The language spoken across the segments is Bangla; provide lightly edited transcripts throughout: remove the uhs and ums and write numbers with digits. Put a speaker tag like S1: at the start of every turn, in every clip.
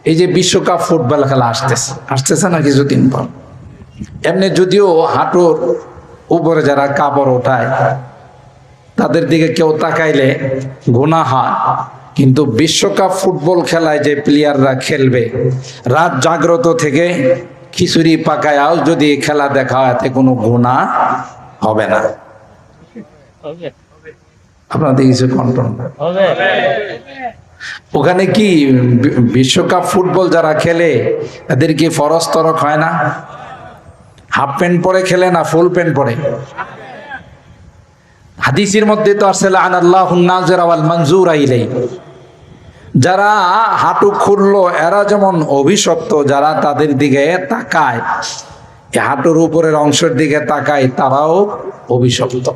S1: এই যে বিশ্বকাপ ফুটবল খেলা আসতেছে না কিছুদিন পর, এমনি যদিও হাঁটুর উপরে যারা কাপড় ওঠায় তাদের দিকে কেউ তাকাইলে গুনাহ হয়, কিন্তু বিশ্বকাপ ফুটবল খেলায় যে প্লেয়াররা খেলবে রাত জাগ্রত থেকে খিচুড়ি পাকায়াও যদি খেলা দেখা হয় এতে কোনো গুনাহ হবে না। আপনাদের কিছু কন্ট্রোল হবে ওখানে কি বিশ্বকাপ ফুটবল যারা খেলে তাদের কি ফরজ তরক হয় না? হাফ প্যান্ট পরে খেলে না ফুল প্যান্ট পরে? হাদিসের মধ্যে তো আসলে আনাল্লাহুন নাযিরা ওয়াল মানজুরা ইলাই, যারা হাঁটু খুললো এরা যেমন অভিশপ্ত, যারা তাদের দিকে তাকায় হাঁটুর উপরের অংশের দিকে তাকায় তারাও অভিশপ্ত।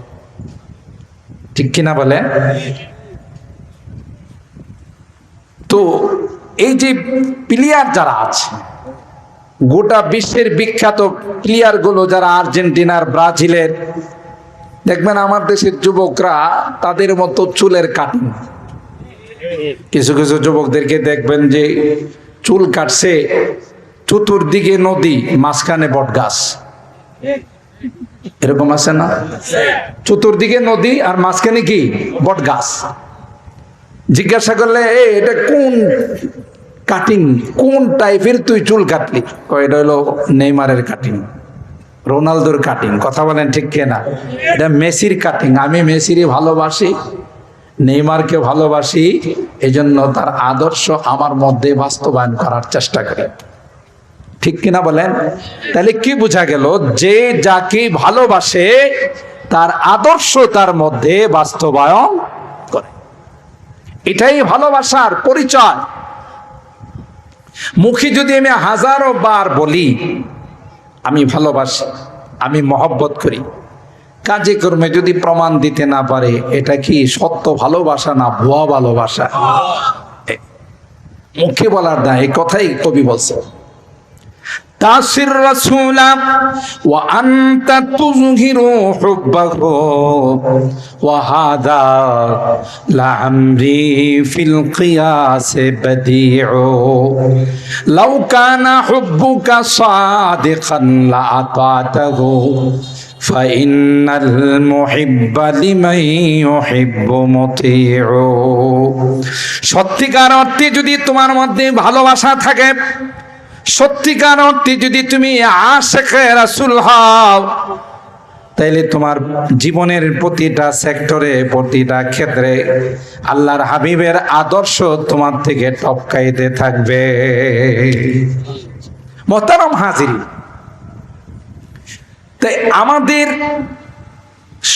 S1: ঠিক কিনা বলে? তো এই যে প্লেয়ার যারা আছে, গোটা বিশ্বের বিখ্যাত প্লেয়ার গুলো যারা আর্জেন্টিনার, ব্রাজিলের, দেখবেন আমার দেশের যুবকরা তাদের মতো চুলের কাটিং। কিছু কিছু যুবকদেরকে দেখবেন যে চুল কাটছে, চতুর্দিকে নদী, মাঝখানে বট গাছ, এরকম আছে না? চতুর্দিকে নদী আর মাঝখানে কি বট গাছ। জিজ্ঞাসা করলে এটা কোন কাটিং, কোন টাইপের তুই চুল কাটলি? এটা হলো নেইমারের কাটিং, রোনালদোর কাটিং। কথা বলেন ঠিক কিনা? এটা মেসির কাটিং। আমি মেসিরই ভালোবাসি, নেইমারকে ভালোবাসি, এজন্য তার আদর্শ আমার মধ্যে বাস্তবায়ন করার চেষ্টা করি। ঠিক কিনা বলেন? তাহলে কি বোঝা গেল? যে যাকে ভালোবাসে তার আদর্শ তার মধ্যে বাস্তবায়ন করে, এটাই ভালোবাসার পরিচয়। মুখে যদি আমি হাজারো বার বলি আমি ভালোবাসি, আমি মহব্বত করি, কাজে কর্মে যদি প্রমাণ দিতে না পারে এটা কি সত্য ভালোবাসা না ভুয়া ভালোবাসা? মুখে বলার না, এই কথাই কবি বলছে, তাসির রাসূলা ওয়া আনতা তুযহিরু হুব্বাহু ওয়া হাদা লা আমরি ফিল কিয়াস বাদিউ লাউ কানা হুব্বুকা সাদিকান লা আতাতাহু ফাইন্নাল মুহিব্বা লিমান ইউহিব্বু মুতিউ। সত্যিকার অর্থে যদি তোমার মধ্যে ভালোবাসা থাকে, সত্যিকার অর্থে যদি তুমি আশিকে রাসূল হও, তাইলে তোমার জীবনের প্রতিটা সেক্টরে, প্রতিটা ক্ষেত্রে আল্লাহর হাবিবের আদর্শ তোমার থেকে টপকাইতে থাকবে। মোহতারাম হাজিরিন, তাই আমাদের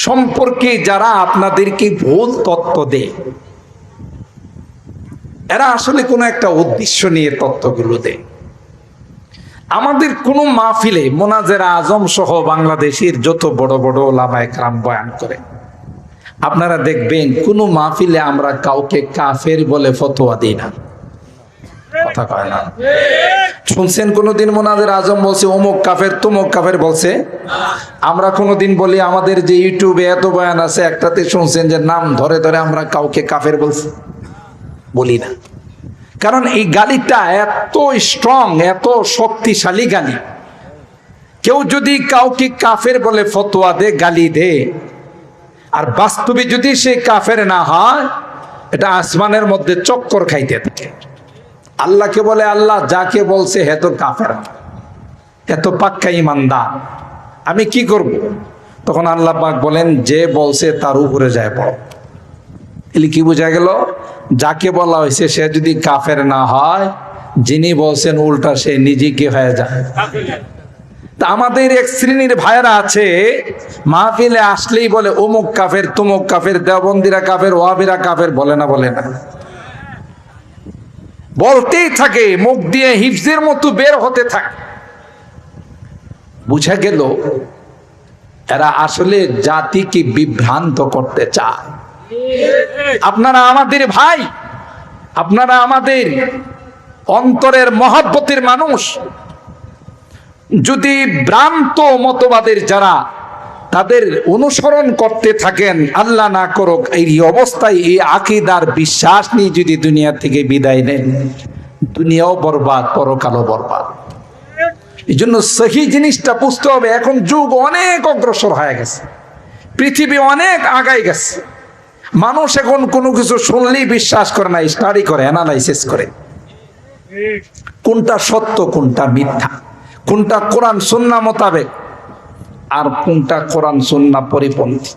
S1: সম্পর্কে যারা আপনাদেরকে ভুল তথ্য দেয়, এরা আসলে কোনো একটা উদ্দেশ্য নিয়ে তথ্যগুলো দেয়। আমাদের কোন মাহফিলে মোনাজেরা আজম সহ বাংলাদেশের যত বড় বড় ওলামায়ে কেরাম বয়ান করে, আপনারা দেখবেন কোন মাহফিলে আমরা কাউকে কাফের বলে ফতোয়া দিই না। কথা কয় না? শুনছেন কোনদিন মোনাজেরা আজম বলছে অমুক কাফের তমুক কাফের বলছে? আমরা কোনদিন বলি, আমাদের যে ইউটিউবে এত বয়ান আছে একটাতে শুনছেন যে নাম ধরে ধরে আমরা কাউকে কাফের বলছি? বলি না। কারণ এই গালিটা এত স্ট্রং, এত শক্তিশালী গালি। কেউ যদি কাউকে কাফের বলে ফতোয়া দে, গালি দে, আর বাস্তবে যদি সে কাফের না হয়, এটা আসমানের মধ্যে চক্কর খাইতে থাকে। আল্লাহকে বলে আল্লাহ যাকে বলছে হে তো কাফের, এত পাক্কা ইমানদার, আমি কি করব? তখন আল্লাহ পাক বলেন যে বলছে তার উপরে যায় পড়ো। এলি কি বোঝা গেল? যাকে বলা হয়েছে সে যদি কাফের না হয়, যিনি বলছেন উল্টা সে নিজে কি হয়ে যায়? তা আমাদের এক শ্রেণীর ভাইরা আছে, মাহফিলে আসলেই বলে অমুক কাফের তমুক কাফের, দেওবন্দিরা কাফের, ওয়াহাবিরা কাফের। বলে না? বলে না? বলতেই থাকে, মুখ দিয়ে হিফজের মতো বের হতে থাকে। বুঝা গেল এরা আসলে জাতিকে বিভ্রান্ত করতে চায়। আপনারা আমাদের ভাই, আপনারা আমাদের অন্তরের মহব্বতের মানুষ। যদি ভ্রান্ত মতবাদের যারা তাদের অনুসরণ করতে থাকেন, আল্লাহ না করুক এই অবস্থায় এই আকীদার বিশ্বাস নিয়ে যদি দুনিয়া থেকে বিদায় নেন, দুনিয়াও বরবাদ, পরকালও বরবাদ। এই জন্য সহি জিনিসটা বুঝতে হবে। এখন যুগ অনেক অগ্রসর হয়ে গেছে, পৃথিবী অনেক আগাই গেছে। মানুষ এখন কোনো কিছু শুনলেই বিশ্বাস করে না, স্টাডি করে, অ্যানালাইসিস করে কোনটা সত্য কোনটা মিথ্যা, কোনটা কোরআন সুন্নাহ মোতাবেক আর কোনটা কোরআন সুন্নাহ পরিপন্থী।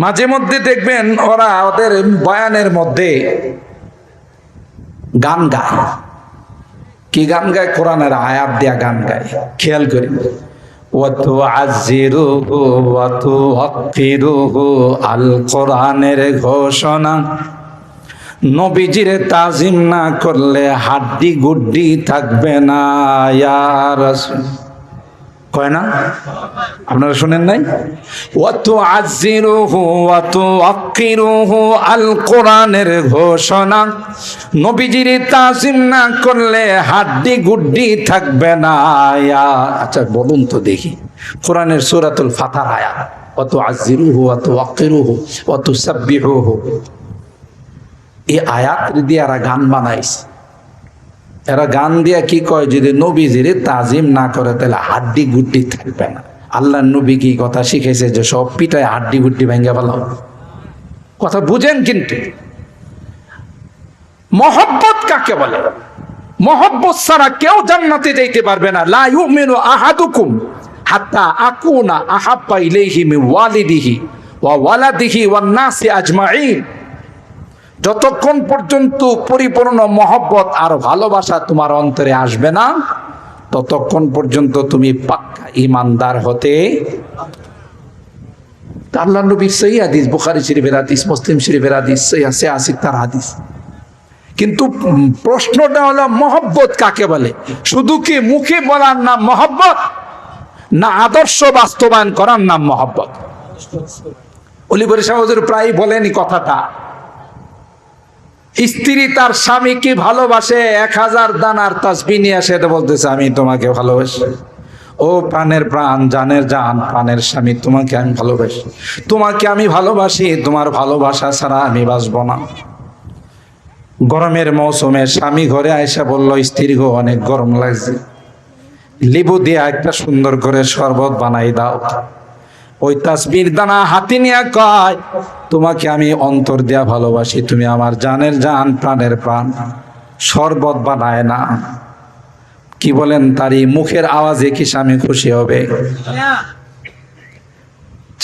S1: মাঝে মধ্যে দেখবেন ওরা ওদের বয়ানের মধ্যে গান গায়। কি গান গায়? কোরআনের আয়াত দেয়া গান গায়। খেয়াল করি, আল কোরআনের ঘোষণা, নবীজির তাজিম না করলে হাড্ডি গুড্ডি থাকবে না। ইয়া রাসূল কয় না? আপনারা শুনেন নাই? আল কোরআনের ঘোষণা, নবীজির তাজিম না করলে হাড্ডি গুড্ডি থাকবে না। আচ্ছা বলুন তো দেখি, কোরআনের সূরাতুল ফাতিহার আয়াত, ওয়া তুআজ্জিরুহু ওয়া তুওয়াক্কিরুহু ওয়া তুসাব্বিহুহু, এই আয়াত দিয়ে এরা গান বানাইছে। এরা গান দিয়া কি কয়, যদি নবীজির তাজিম না করে তাহলে হাড্ডি গুড্ডি থাকবে না। আল্লাহর নবী কি কথা শিখেছে যে সব পিটায় হাড্ডি গুড্ডি ভেঙে ফেলাও? কথা বুঝেন। কিন্তু মহব্বত কাকে বলে? মহব্বত ছাড়া কেউ জান্নাতে যাইতে পারবে না। লা ইউমিনু আহাদুকুম হাত্তা আকুনা আহাব্বা ইলাইহি মিন ওয়ালিদিহি ওয়া ওয়ালাদিহি ওয়ান নাসি আজমাইন, যতক্ষণ পর্যন্ত পরিপূর্ণ মহব্বত আর ভালোবাসা তোমার অন্তরে আসবে না, ততক্ষণ পর্যন্ত তুমি পাক্কা ঈমানদার হতে। আল্লাহর নবীর সহিহ হাদিস, বুখারী শরীফের হাদিস, মুসলিম শরীফের হাদিস, সহিহ ৮৬ তার হাদিস। কিন্তু প্রশ্নটা হলো মহব্বত কাকে বলে? শুধু কি মুখে বলার নাম মহব্বত, না আদর্শ বাস্তবায়ন করার নাম মহব্বত? অলিবরী শাহ হুজুর প্রায় বলেন কথাটা, স্ত্রী তার স্বামীকে ভালোবাসে, ১০০০ দানার তাসবিহ নিয়ে আসে, বলতেছে আমি তোমাকে ভালোবাসি। ও প্রাণের প্রাণ, জানের জান, প্রাণের স্বামী, তোমাকে আমি ভালোবাসি, তোমাকে আমি ভালোবাসি, তোমার ভালোবাসা ছাড়া আমি বাঁচব না। গরমের মৌসুমে স্বামী ঘরে আয়সা বলল, স্ত্রী গো অনেক গরম লাগছে, লেবু দিয়ে একটা সুন্দর করে শরবত বানাই দাও। ওই তাসবির দানা হাতে নিয়ে কয়, তোমাকে আমি অন্তর দিয়া ভালোবাসি, তুমি আমার জানের জান, প্রাণের প্রাণ। শরবত বানায় না। কি বলেন, তারই মুখের আওয়াজে কি স্বামী খুশি হবে?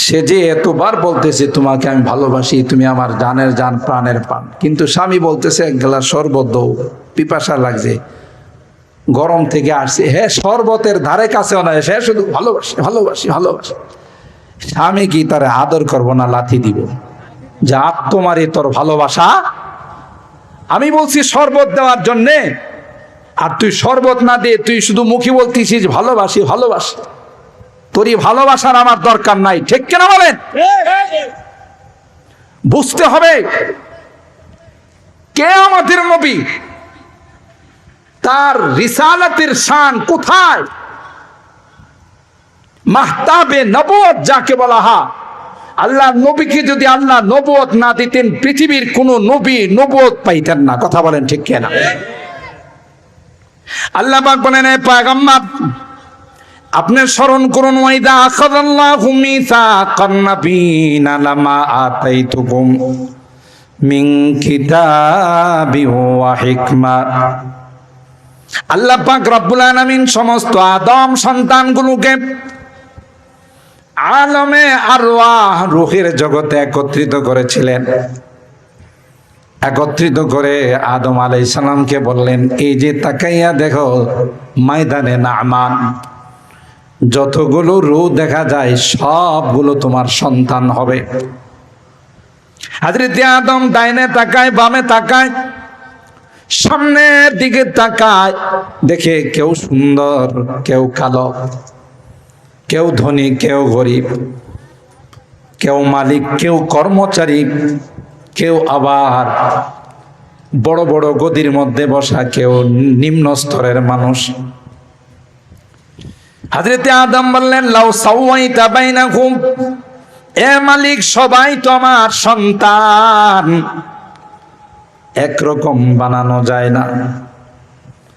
S1: সে যে এতবার বলতেছে তোমাকে আমি ভালোবাসি, তুমি আমার জানের জান, প্রাণের প্রাণ, কিন্তু স্বামী বলতেছে এক গ্লাস শরবত দাও, পিপাসা লাগছে, গরম থেকে আসছে। হ্যাঁ, শরবতের ধারে কাছেও না, সে শুধু ভালোবাসি ভালোবাসি ভালোবাসি। স্বামী কি তার আদর করবো না লাথি দিব? যে আত্মমারি তোর ভালোবাসা, আমি বলছি শরবত দেওয়ার জন্যে, আর তুই শরবত না দিয়ে তুই শুধু মুখে বলতেছিস ভালোবাসি ভালোবাসি। তোরই ভালোবাসার আমার দরকার নাই, ঠিক কিনা বলেন? বুঝতে হবে কে আমাদের নবী, তার রিসালাতের শান কোথায়। মাহতাবে নবুয়ত যাকে বলা হয়, আল্লাহ নবীকে যদি আল্লাহ নবুয়ত না দিতেন, পৃথিবীর কোন নবী নবুয়ত পাইতেন না। কথা বলেন ঠিক কিনা? আল্লাহ পাক বলেন, হে পয়গম্বর আপনি স্মরণ করুন, ওয়াইদা আখাযাল্লাহু মিসাকান নাবিয়িনা লামা আতাইতুকুম মিন কিতাবি ওয়া হিকমা। আল্লাহ পাক রব্বুল আলামিন সমস্ত আদম সন্তানগুলোকে আলমে আরওয়াহ, রূহের জগতে একত্রিত করেছিলেন। একত্রিত করে আদম আলাইহিস সালামকে বললেন, এই যে তাকাইয়া দেখো ময়দানে নামান, যতগুলো রূহ দেখা যায় সবগুলো তোমার সন্তান হবে। হযরত আদম ডাইনে তাকায়, বামে তাকায়, সামনের দিকে তাকায়, দেখে কেউ সুন্দর, কেউ কালো, কেউ ধনী, কেউ গরিব, কেউ মালিক, কেউ কর্মচারী, কেউ আবার বড় বড় গদির মধ্যে বসা, কেউ নিম্ন স্তরের মানুষ। হযরত আদম বললেন, লাউ সাওয়াইতা বাইনাকুম, এ মালিক সবাই তো আমার সন্তান, একরকম বানানো যায় না।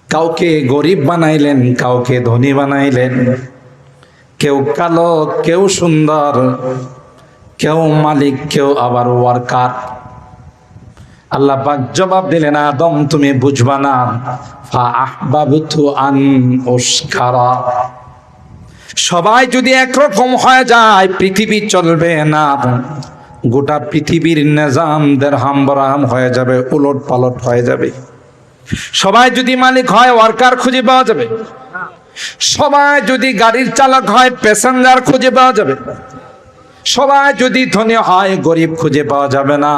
S1: কাউকে গরিব বানাইলেন, কাউকে ধনী বানাইলেন, কেউ কালো, কেউ সুন্দর, কেউ মালিক, কেউ আবার ওয়ার্কার। আল্লাহ পাক জবাব দিলেন, আদম তুমি বুঝবা না, ফা আহবাবতু আন উশকারা। সবাই যদি একরকম হয়ে যায় পৃথিবী চলবে না, গোটা পৃথিবীর নিজাম দেরহাম বরহাম হয়ে যাবে, উলট পালট হয়ে যাবে। সবাই যদি মালিক হয় ওয়ার্কার খুঁজে পাওয়া যাবে, সবাই যদি গাড়ির চালক হয় প্যাসেঞ্জার খুঁজে পাওয়া যাবে, সবাই যদি ধনী হয় গরিব খুঁজে পাওয়া যাবে না,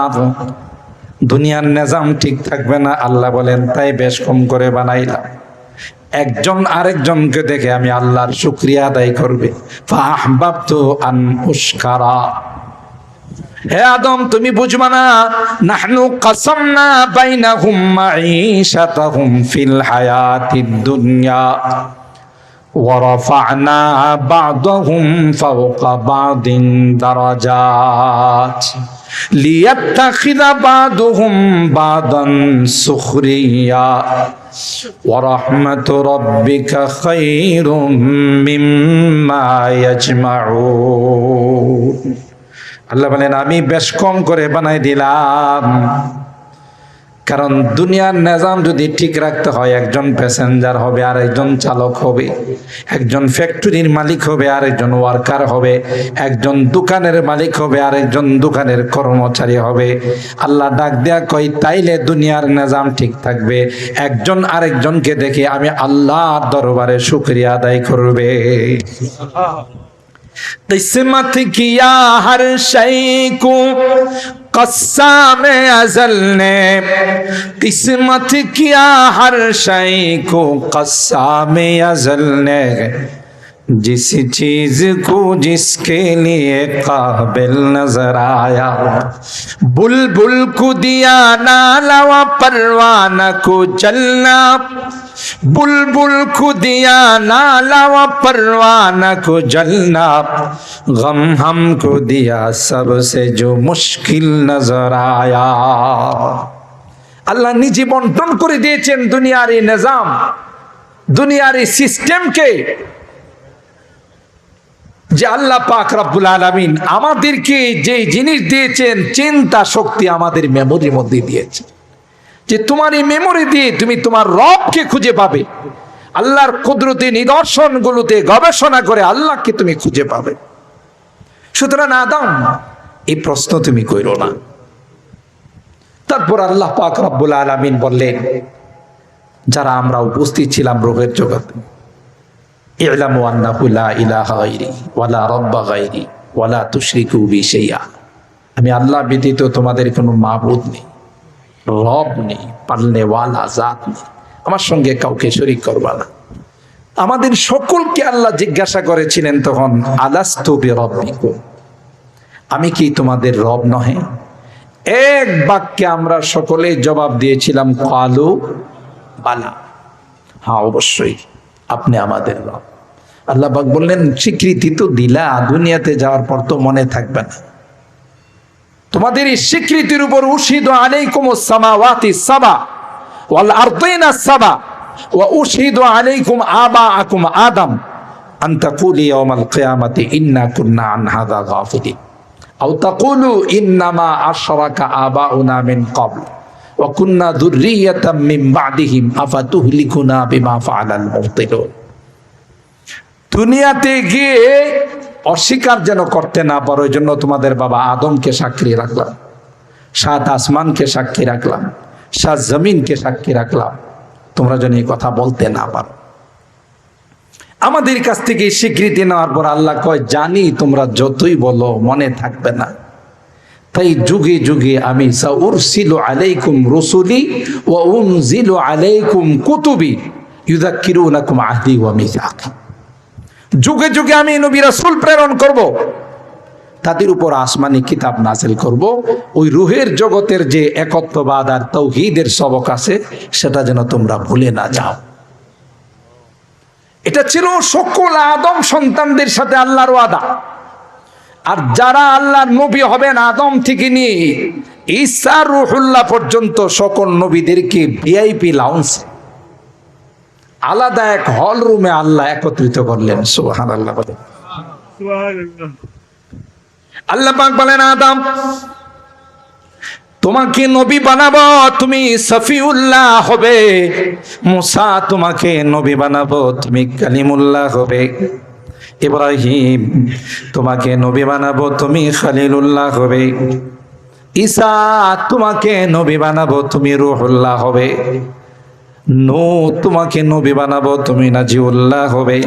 S1: দুনিয়ার নিজাম ঠিক থাকবে না। আল্লাহ বলেন তাই বেশ কম করে বানাইলাম, একজন আরেকজনকে দেখে আমি আল্লাহর শুকরিয়া আদায় করবে। ফাহবাবতু আন উশকারা। হে আদম তুমি বুঝবা না, নাহনু কাসামনা বাইনাহুম মাঈশাতাহুম ফিল হায়াতিদ দুনিয়া ওয়া রাফা'না বা'দাহুম ফাওকা বা'দিন দারাজাত লিয়াত্তাখিযা বা'দুহুম বা'দান সুখরিয়া ওয়া রাহমাতু রাব্বিকা খায়রুম মিম্মা ইয়াজমাউন। আল্লাহ বলেন আমি বেশ কম করে বানাই দিলাম, কারণ দুনিয়ার নিজাম যদি ঠিক রাখতে হয় একজন প্যাসেঞ্জার হবে আর একজন চালক হবে, একজন ফ্যাক্টরির মালিক হবে আর একজন ওয়ার্কার হবে, একজন দোকানের মালিক হবে আর একজন দোকানের কর্মচারী হবে। আল্লাহ ডাক দেয়া কই তাইলে দুনিয়ার নিজাম ঠিক থাকবে, একজন আরেকজনকে দেখে আমি আল্লাহর দরবারে শুকরিয়া আদায় করবে। किस्मत किया हर शय को कस्साम अज़ल ने, किस्मत किया हर शय को कस्साम अज़ल ने, जिस चीज को जिसके लिए काबिल नजर आया, बुलबुल को दिया नाला व परवाना को जलना, बुलबुल को दिया नाला व परवाना को जलना, गम हमको दिया सबसे जो मुश्किल नजर आया। আল্লাহ নিজে বন্টন করে দিয়েছেন দুনিয়ার এই নিজাম, দুনিয়ার এই সিস্টেমকে, যে আল্লাহ পাক রব্বুল আলামিন আমাদেরকে যে জিনিস দিয়েছেন চিন্তা শক্তি আমাদের মেমোরির মধ্যে দিয়েছেন, যে তোমার এই মেমোরি দিয়ে তুমি তোমার রবকে খুঁজে পাবে, আল্লাহর কুদরতি নিদর্শনগুলোতে গবেষণা করে আল্লাহকে তুমি খুঁজে পাবে। সুতরাং আদম এই প্রশ্ন তুমি কইরো না। তারপর আল্লাহ পাক রব্বুল আলামিন বললেন, যারা আমরা উপস্থিত ছিলাম রূহের জগতে, ই'লামু আন্নাহু লা ইলাহা গায়রি ওয়া লা রাব্বা গায়রি ওয়া লা তুশরিকু বি শাইআ। আমি আল্লাহ ব্যতীত তোমাদের কোনো মাবুদ নেই, রব নেই, পালনেওয়ালা জাত নেই, আমার সঙ্গে কাউকে শরীক করবা না। আমাদের সকলকে আল্লাহ জিজ্ঞাসা করেছিলেন তখন, আলাস্তু বিরাব্বিকুম, আমি কি তোমাদের রব নহে? এক বাক্যে আমরা সকলে জবাব দিয়েছিলাম, ক্বালু বালা, হ্যাঁ অবশ্যই আপনি আমাদের রব। আল্লাহ পাক বললেন, স্বীকৃতি তো দিলা, দুনিয়াতে যাওয়ার পর তো মনে থাকবে না। তোমাদের এই স্বীকৃতির উপর উশহিদু আলাইকুমুস সামাওয়াতি সাবা ওয়াল আরদিনা সাবা ওয়া উশহিদু আলাইকুম আবাআকুম আদম আন তাকুলু ইয়াওমাল কিয়ামাতি ইন্না কুন্না আন হাযা গাফিলিন আও তাকুলু ইন্নামা আশরাকা আবাউনা মিন ক্বাবল ওয়া কুন্না যুররিয়াতাম মিন বা'দিহিম আফাতুহলিকুনা বিমা ফাআলাল মুবতিলুন। দুনিয়াতে গিয়ে অস্বীকার যেন করতে না পারো, এই জন্য তোমাদের বাবা আদমকে সাক্ষী রাখলাম, সাত আসমানকে সাক্ষী রাখলাম, সাত জমিনকে সাক্ষী রাখলাম, তোমরা যেন এই কথা বলতে না পারো। আমাদের কাছ থেকে স্বীকৃতি নেওয়ার পর আল্লাহ কয়, জানি তোমরা যতই বলো মনে থাকবে না, তাই যুগে যুগে আমি সাউরসিলু আলাইকুম রুসুলি ওয়া উনজিলু আলাইকুম কুতুবি ইউযাক্কিরুনাকুম আহদি ওয়া মিসাকি। যুগে যুগে আমি নবী রাসূল প্রেরণ করব, তাদের উপর আসমানি কিতাব নাযিল করব, ওই রূহের জগতের যে একত্ববাদ আর তাওহীদের সবক আছে সেটা যেন তোমরা ভুলে না যাও। এটা ছিল সকল আদম সন্তানদের সাথে আল্লাহর ওয়াদা। আর যারা আল্লাহর নবী হবেন আদম থেকে নিয়ে ঈসা রূহুল্লাহ পর্যন্ত সকল নবীদেরকে ভিআইপি লাউঞ্জ আলাদা এক হল রুমে আল্লাহ একত্রিত করলেন। সুবহানাল্লাহ। আল্লাহ পাক বলেন, আদম তোমাকে নবী বানাবো, তুমি সফিউল্লাহ হবে। মুসা তোমাকে নবী বানাবো, তুমি কালিমুল্লাহ হবে। ইব্রাহিম তোমাকে নবী বানাবো, তুমি খলিলুল্লাহ হবে। ঈসা তোমাকে নবী বানাবো, তুমি রূহুল্লাহ হবে। নূহ তোমাকে নবী বানাবো, তুমি নাজিউল্লাহ হবে।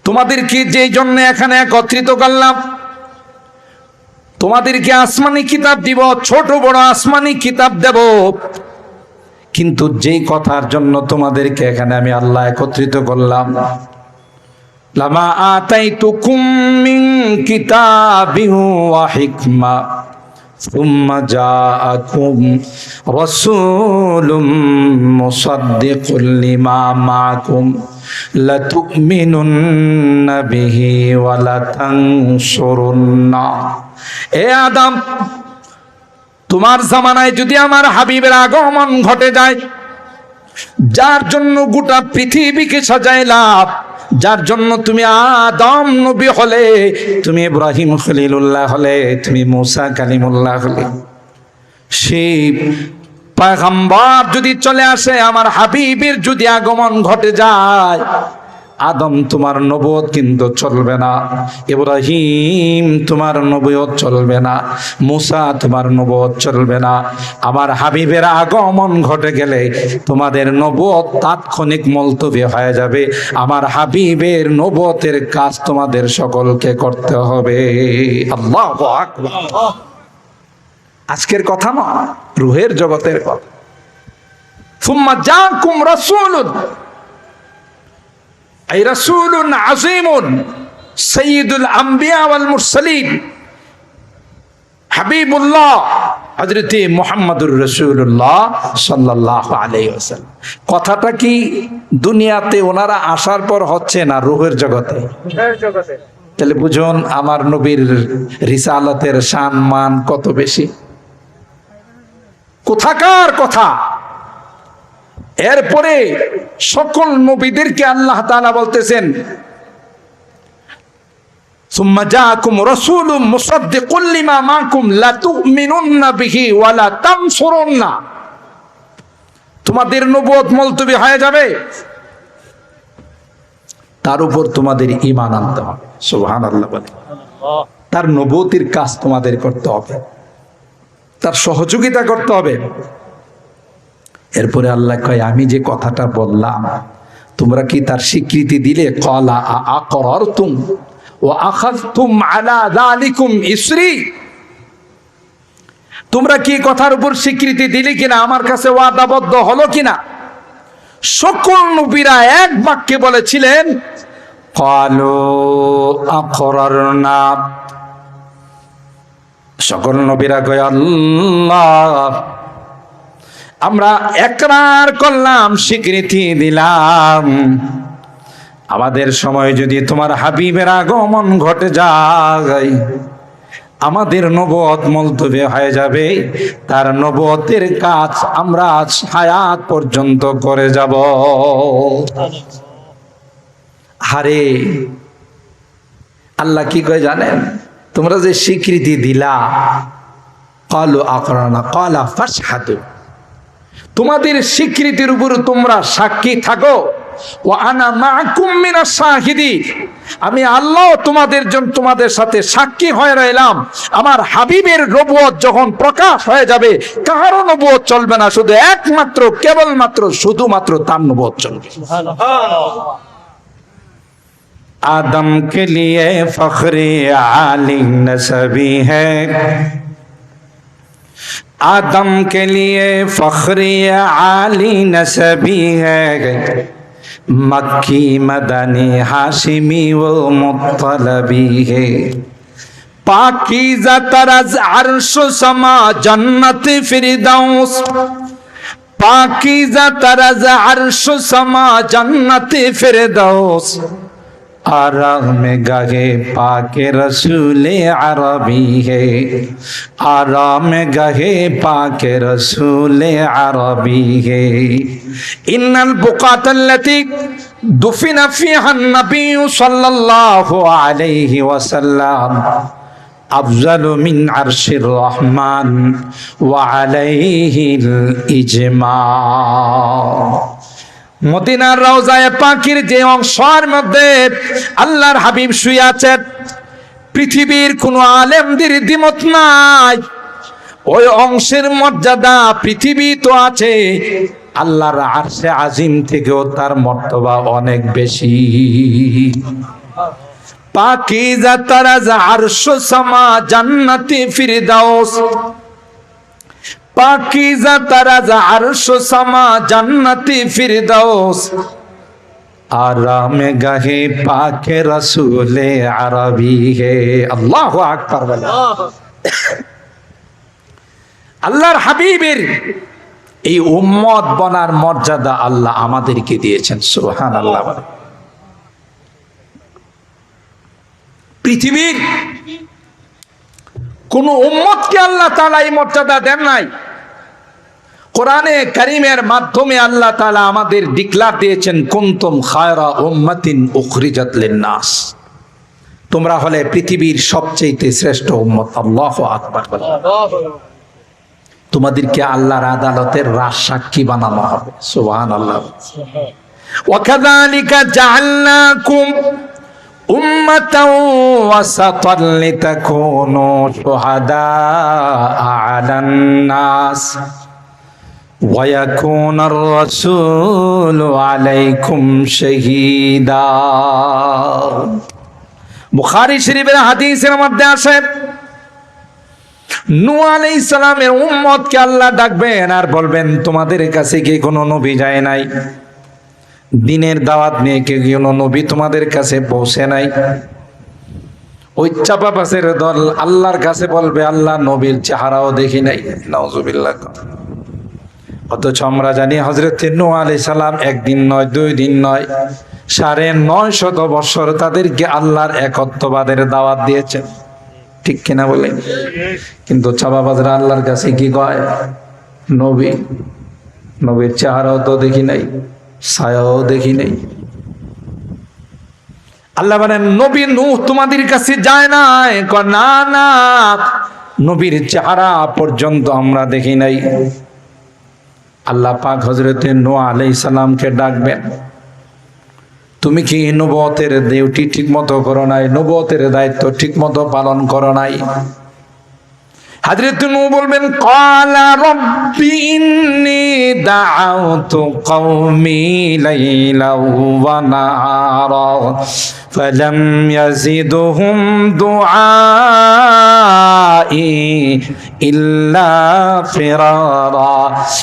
S1: তোমাদেরকে যেই জন্য এখানে একত্রিত করলাম, তোমাদেরকে আসমানি কিতাব দিব, ছোট বড় আসমানি কিতাব দেব, কিন্তু যেই কথার জন্য তোমাদেরকে এখানে আমি আল্লাহ একত্রিত করলাম, লামা আতাইতুকুম মিন কিতাবিন ওয়া হিকমা সুম্মা জাআকুম রাসূলুম মুসাদ্দিকুল লিমা মাআকুম লাতুমিনুন্না বিহি ওয়া লাতানসুরুন্না। এ আদম, তোমার জামানায় যদি আমার হাবিবের আগমন ঘটে যায়, যার জন্য গোটা পৃথিবীকে সাজাইলাম, যার জন্য তুমি আদম নবী হলে, তুমি ইব্রাহিম খলিলুল্লাহ হলে, তুমি মুসা কালিমুল্লাহ হলে, সেই পয়গম্বর যদি চলে আসে, আমার হাবিবের যদি আগমন ঘটে যায়, আদম তোমার নবুয়ত কিন্তু চলবে না, ইব্রাহিম তোমার নবুয়ত চলবে না, মুসা তোমার নবুয়ত চলবে না। আমার হাবিবের আগমন ঘটে গেলে তোমাদের নবুয়ত তাৎক্ষণিক মুলতবি হয়ে যাবে। আমার হাবিবের নবুয়তের কাজ তোমাদের সকলকে করতে হবে। আল্লাহু আকবার। আজকের কথা না, রূহের জগতের কথা। সুম্মা জাআকুম রাসূলুন, এই রাসূলুন আযীমুন সাইয়্যিদুল আম্বিয়া ওয়াল মুরসালিন হাবিবুল্লাহ হযরতে মুহাম্মদুর রাসূলুল্লাহ সাল্লাল্লাহু আলাইহি ওয়াসাল্লাম। কথাটা কি দুনিয়াতে ওনারা আসার পর হচ্ছে না রূহের জগতে? তাহলে বুঝুন আমার নবীর রিসালাতের শান মান কত বেশি। কোথাকার কথা। এরপরে সকল নবীদেরকে আল্লাহ তাআলা বলতেছেন, সুম্মা জাআকুম রাসূলুম মুসাদ্দিকুল লিমা মাআকুম লাতুমিনুন্না বিহি ওয়া লাতানসুরুন্না। তোমাদের নবুয়ত মুলতবি হয়ে যাবে, তার উপর তোমাদের ঈমান আনতে হবে। সুবহানাল্লাহ। তার নবুয়তির কাজ তোমাদের করতে হবে, তার সহযোগিতা করতে হবে। এরপরে আল্লাহ কয়, আমি যে কথাটা বললাম তোমরা কি তার স্বীকৃতি দিলে? ক্বালা আআকরারতুম ওয়া আখাযতুম আলা যালিকুম ইসরি। তোমরা কি কথার উপর স্বীকৃতি দিলে কিনা? আমার কাছে ওয়াদাবদ্ধ হলো কিনা? সকল নবীরা এক বাক্যে বলেছিলেন, ক্বালু আকরারনা। সকল নবীরা কয়, আল্লাহ আমরা একরার করলাম, স্বীকৃতি দিলাম। আমাদের সময় যদি তোমার হাবিবের আগমন ঘটে যায়, আমাদের নবুয়ত মুলতবি হয়ে যাবে, তার নবুয়তের কাজ আমরা হায়াত পর্যন্ত করে যাব। আরে আল্লাহ কি কয় জানেন? তোমরা যে স্বীকৃতি দিলা, ক্বালু আকরারনা ক্বালা ফাশহাদু, তোমাদের স্বীকৃতির উপর তোমরা সাক্ষী থাকো। ওয়া আনা মাআকুম মিনাশ শাহিদিন, আমি আল্লাহ তোমাদের সাথে সাক্ষী হয়ে রইলাম। আমার হাবিবের নবুয়ত যখন প্রকাশ হয়ে যাবে, কারো নবুয়ত চলবে না, শুধু একমাত্র কেবলমাত্র শুধুমাত্র তার নবুয়ত চলবে। আদম কে লিয়ে ফখরে আলী নসবি হ্যায়, आदम के लिए फख्रे आली नसबी है, मक्की मदनी हाशिमी वो मुत्तलबी है। पाकीज़ा तरज़ अर्श समा जन्नत फिरदौस, पाकीज़ा तरज़ अर्श समा जन्नत फिरदौस, आराम गाहे पाके रसूले अरबी है, आराम गाहे पाके रसूले अरबी है। इन्नल बुकातल्लती दुफिना फीहा नबी सल्लल्लाहु अलैहि वसल्लम अफजलु मिन अर्शिर रहमान व अलैहिल इजमा। মদিনার রওজায়ে পাকের যে অংশের মধ্যে আল্লাহর হাবিব শুয়ে আছেন, পৃথিবীর কোন আলেমদের দ্বিমত নাই। ওই অংশের মর্যাদা পৃথিবী তো আছে, আল্লাহর আরশে আজিম থেকেও তার মর্তবা অনেক বেশি। পাকিজা তারাজা আরশ সামা জান্নাতি ফিরদাউস, पाकीज़ा तराज़ा अर्श समा जन्नती फिरदौस, आराम गाहे पाके रसूले अरबी है। अल्लाहु আকবার বলে। আল্লাহর হাবিবের এই উম্মত বনার মর্যাদা আল্লাহ আমাদেরকে দিয়েছেন। সুবহানাল্লাহ। পৃথিবীর কোন উম্মতকে আল্লাহ তাআলা এই মর্যাদা দেন নাই। কোরআনে কারীমের মাধ্যমে আল্লাহ তাআলা আমাদের ডিক্লার দিয়েছেন, কুনতুম খায়রা উম্মাতিন উখরিজাত লিন-নাস, তোমরা হলে পৃথিবীর সবচেয়ে শ্রেষ্ঠ উম্মত। আল্লাহু আকবার। তোমাদেরকে আল্লাহর আদালতের রাজসাক্ষী বানানো হবে। সুবহানাল্লাহ। ওয়া কাযালিকা জাআলনাকুম উম্মাতাও ওয়াসাতান লিতাকুনু শুহাদা আলান নাস ওয়া ইয়াকুনার রাসূলু আলাইকুম শাহীদা। বুখারী শরীফের হাদিসের মধ্যে আছে, নূহ আলাইহিস সালামের উম্মতকে আল্লাহ ডাকবেন আর বলবেন, তোমাদের কাছে কি কোনো নবী যায় নাই? দিনের দাওয়াত নিয়ে কেউ কোনো নবী তোমাদের কাছে পৌঁছে নাই? ওই চাপাবাসের দল আল্লাহর কাছে বলবে, আল্লাহ নবীর চেহারাও দেখি নাই। নাউজুবিল্লাহ। অথচ আমরা জানি হযরত নূহ আলাইহিস সালাম একদিন নয়, দুই দিন নয়, ৯৫০ বছর তাদেরকে আল্লাহর একত্ববাদের দাওয়াত দিয়েছেন। ঠিক কিনা বলে? কিন্তু চাপাবাজরা আল্লাহর কাছে কি কয়? নবী, নবীর চেহারাও তো দেখি নাই, ছায়াও দেখি নাই। আল্লাহ বলেন, নবী নূহ তোমাদের কাছে যায় নাই? না না, নবীর চেহারা পর্যন্ত আমরা দেখি নাই। আল্লাহ পাক হযরত নূহ আলাইহিস সালামকে ডাকবেন, তুমি কি নবুয়তের ডিউটি ঠিকমতো করো নাই? নবুয়তের দায়িত্ব ঠিকমতো পালন করো নাই? হযরত নূহ বলবেন, ক্বালা রাব্বি ইন্নী দাআউতু কওমি লাইলাও ওয়া নাহারা ফালাম ইয়াজিদহুম দুআই ইল্লা ফিরারা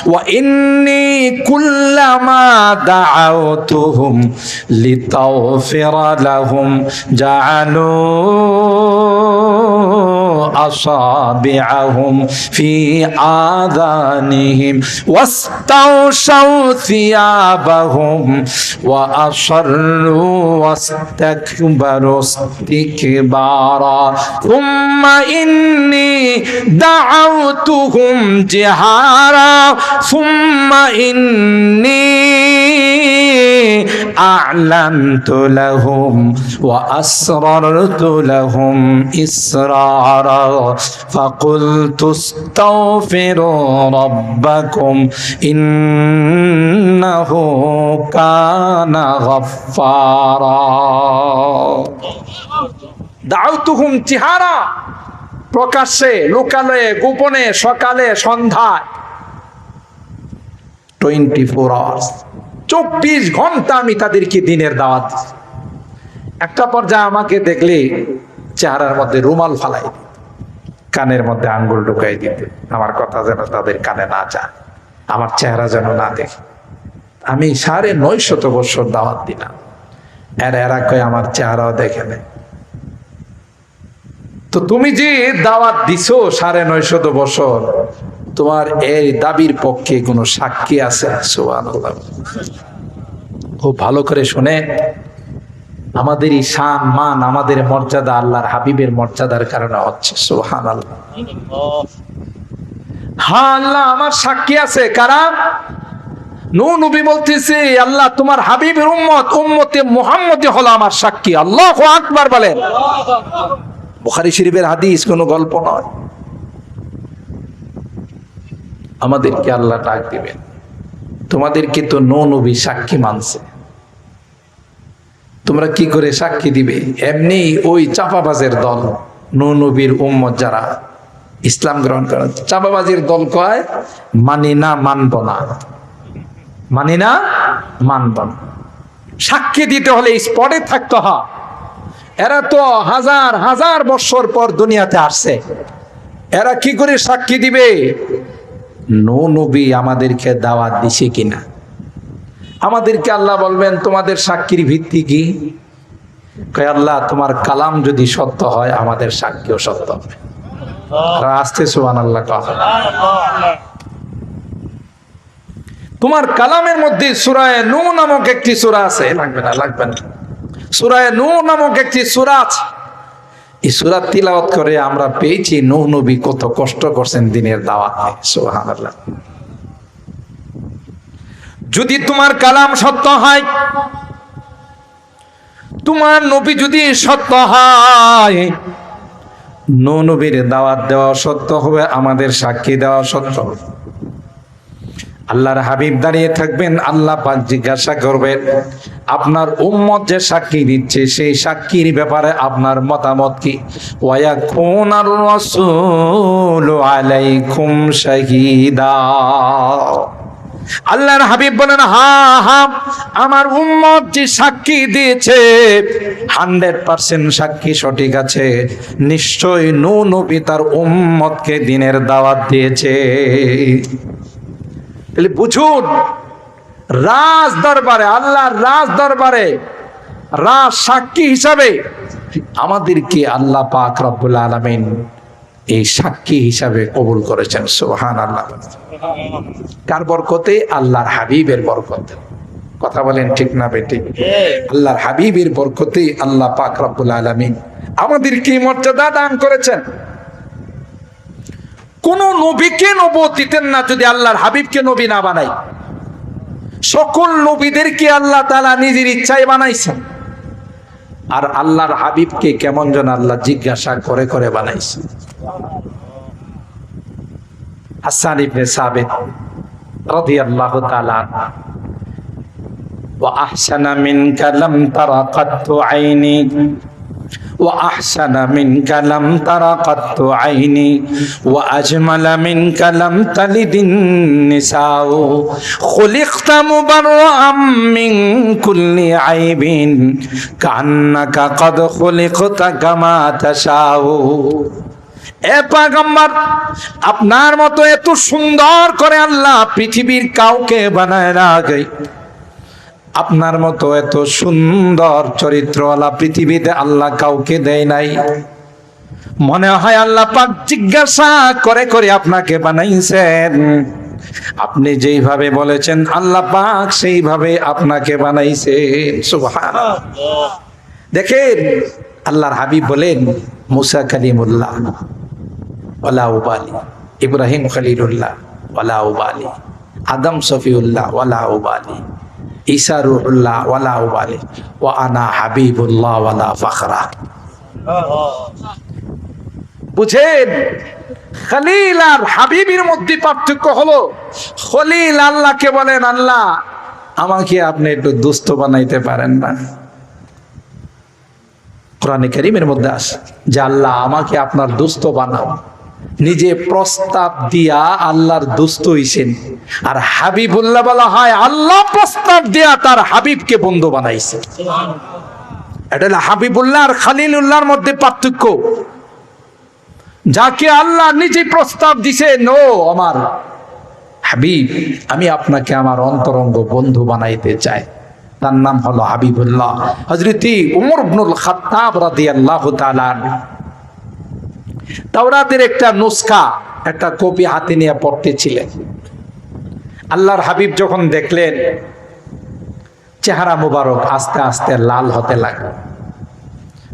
S1: ওয়া ইন্নী কুল্লামা দাআউতুহুম লিতাগফিরা লাহুম জাআলু أصابعهم في آذانهم واستغشوا ثيابهم وأصروا واستكبروا استكبارا ثم إني دعوتهم جهارا ثم إني أعلنت لهم وأسررت لهم إسرارا فقلت استغفروا ربكم إنه كان غفارا دعوتهم جهارا প্রকাশ্যে, লোকালয়ে, গোপনে, সকালে, সন্ধ্যায়, 24 আওয়ার্স, 24 ঘন্টা আমি তাদেরকে দিনের দাওয়াত দিই। একটা পর্যায়ে আমাকে দেখলে চেহারার মধ্যে রুমাল ফালাই দিত, কানের মধ্যে আঙ্গুল ঢুকাই দিতে, আমার কথা যেন তাদের কানে না যায়, আমার চেহারা যেন না দেখে। আমি ৯৫০ বছর দাওয়াত দিলাম, এরা কয় আমার চেহারাও দেখে নেই। তো তুমি যে দাওয়াত দিছো ৯৫০ বছর, তোমার এই দাবির পক্ষে কোনো সাক্ষী আছে? সুবহানাল্লাহ। খুব ভালো করে শুনে, আমাদের এই শান মান, আমাদের মর্যাদা আল্লাহর হাবিবের মর্যাদার কারণে হচ্ছে। সুবহানাল্লাহ। হ্যাঁ, আল্লাহ আমার সাক্ষী আছে। কারা? নূহ নবী বলতেছে, আল্লাহ তোমার হাবিবের উম্মতে মুহাম্মদী হলো আমার সাক্ষী। আল্লাহু আকবার বলেন। বুখারী শরীফের হাদিস, কোনো গল্প নয়। আমাদেরকে আল্লাহ ডাক দিবেন, তোমাদেরকে তো নূহ নবী সাক্ষী মানছে, তোমরা কি করে সাক্ষী দিবে? এমনি ওই চাপাবাজের দল, নূহ নবীর উম্মত যারা ইসলাম গ্রহণ করে, চাপাবাজির দল কয় মানি না, মানব না, মানি না, মানব না। সাক্ষী দিতে হলে স্পটে থাকতে হয়। এরা তো হাজার হাজার বছর পর দুনিয়াতে আসছে, এরা কি করে সাক্ষী দিবে নূহ নবী আমাদেরকে দাওয়াত দিছে কিনা? আমাদেরকে আল্লাহ বলবেন তোমাদের সাক্ষীর ভিত্তি কি? কয় আল্লাহ তোমার কালাম যদি সত্য হয় আমাদের সাক্ষীও সত্য হবে। আস্তে সুবহানাল্লাহ। তোমার কালামের মধ্যে সূরা নূহ নামক একটি সূরা আছে, লাগবে না, লাগবে না। সূরা নূহ নামক একটি সূরা আছে। এই সূরা তিলাওয়াত করে আমরা পেয়েছি নূহ নবী কত কষ্ট করছেন দিনের দাওয়াতে। সুবহানাল্লাহ। যদি তোমার কালাম সত্য হয়, তোমার নবী যদি সত্য হয়, নূহ নবীর দাওয়াত দেওয়া সত্য হবে, আমাদের সাক্ষী দেওয়া সত্য হবে। আল্লাহর হাবিব দাঁড়িয়ে থাকবেন, আল্লাহ পাক জিজ্ঞাসা করবেন আপনার উম্মত যে সাক্ষী দিচ্ছে সেই সাক্ষীর ব্যাপারে আপনার মতামত কি? ওয়ায়াকুনার রাসূলু আলাইকুম শাহীদা। আল্লাহর হাবিব বলেন, হ্যাঁ হ্যাঁ, আমার উম্মত যে সাক্ষী দিয়েছে 100% সাক্ষী সঠিক আছে, নিশ্চয়ই নূহ নবী তার উম্মতকে দ্বীনের দাওয়াত দিয়েছে। তাহলে বুঝুন, রাজ দরবারে, আল্লাহর রাজ দরবারে রাজ সাক্ষী হিসাবে আমাদেরকে আল্লাহ পাক রব্বুল আলামিন এই সাক্ষী হিসাবে কবুল করেছেন। সুবহানাল্লাহ। কার বরকতে? আল্লাহর হাবিবের বরকতে। কথা বলেন ঠিক না বেঠিক? আল্লাহর হাবিবের বরকতে আল্লাহ পাক রব্বুল আলামিন আমাদেরকে মর্যাদা দান করেছেন। কোন নবীকে নবুয়ত দিতেন না যদি আল্লাহর হাবিবকে নবী না বানাই। সকল নবীদেরকে আল্লাহ তাআলা নিজের ইচ্ছায় বানাইছেন, আর আল্লাহর হাবিবকে কেমন যেন আল্লাহ জিজ্ঞাসা করে করে বানাইছেন। হাসান ইবনে সাবিত রাদিয়াল্লাহু তাআলা, ওয়া আহসানা মিনকা লাম তারা কাত্তু আইনি, ওয়া আহসানা মিনকা লাম তারা কাত্তু আইনি, ওয়া আজমালা মিনকা লাম তালিদিন নিসাউ, খুলিকতা মুবাররাআম মিন কুল্লি আইবিন কান্নাকা কদ খুলিকতা কামা তাশাউ। এ পয়গম্বর, আপনার মতো এত সুন্দর করে আল্লাহ পৃথিবীর কাউকে বানায় না গে। আপনার মতো এত সুন্দর চরিত্রওয়ালা পৃথিবীতে আল্লাহ কাউকে দেয় নাই। মনে হয় আল্লাহ পাক জিজ্ঞাসা করে করে আপনাকে বানাইছেন। আপনি যেইভাবে বলেছেন আল্লাহ পাক সেইভাবে আপনাকে বানাইছেন। সুবহানাল্লাহ। দেখেন আল্লাহর হাবিব বলেন, মুসা কালিমুল্লাহ ওয়ালা উবালি, ইব্রাহিম খলিলুল্লাহ ওয়ালা উবালি, আদম সফিউল্লাহ ওয়ালা উবালি, ঈসা রূহুল্লাহ ওয়ালা উবালি, ওয়া আনা হাবিবুল্লাহ ওয়ালা ফখরা। বুঝেন, খলিল আর হাবিবের মধ্যে পার্থক্য হলো, খলিল আল্লাহকে বলেন আল্লাহ আমাকে আপনি একটু দুস্থ বানাইতে পারেন না। কোরআনে কারীমের মধ্যে আছে যে আল্লাহ আমাকে আপনার দুস্থ বানাও, নিজে প্রস্তাব দিয়া আল্লাহর দুস্থ হইছেন। আর হাবিবুল্লাহ বলা হয় আল্লাহ প্রস্তাব দিয়া তার হাবিবকে বন্ধু বানাইছে। এটা হলো হাবিবুল্লাহ আর খলিলুল্লাহর মধ্যে পার্থক্য। যাকে আল্লাহ নিজে প্রস্তাব দিছেন, ও আমার হাবিব, আমি আপনাকে আমার অন্তরঙ্গ বন্ধু বানাইতে চাই, তার নাম হলো হাবিবুল্লাহ। হযরত উমর ইবনুল খাত্তাব রাদিয়াল্লাহু তাআলা তাওরাতের একটা নুসখা, একটা কপি হাতে নিয়ে পড়তেছিলেন। আল্লাহর হাবিব যখন দেখলেন চেহারা মুবারক আস্তে আস্তে লাল হতে লাগলো।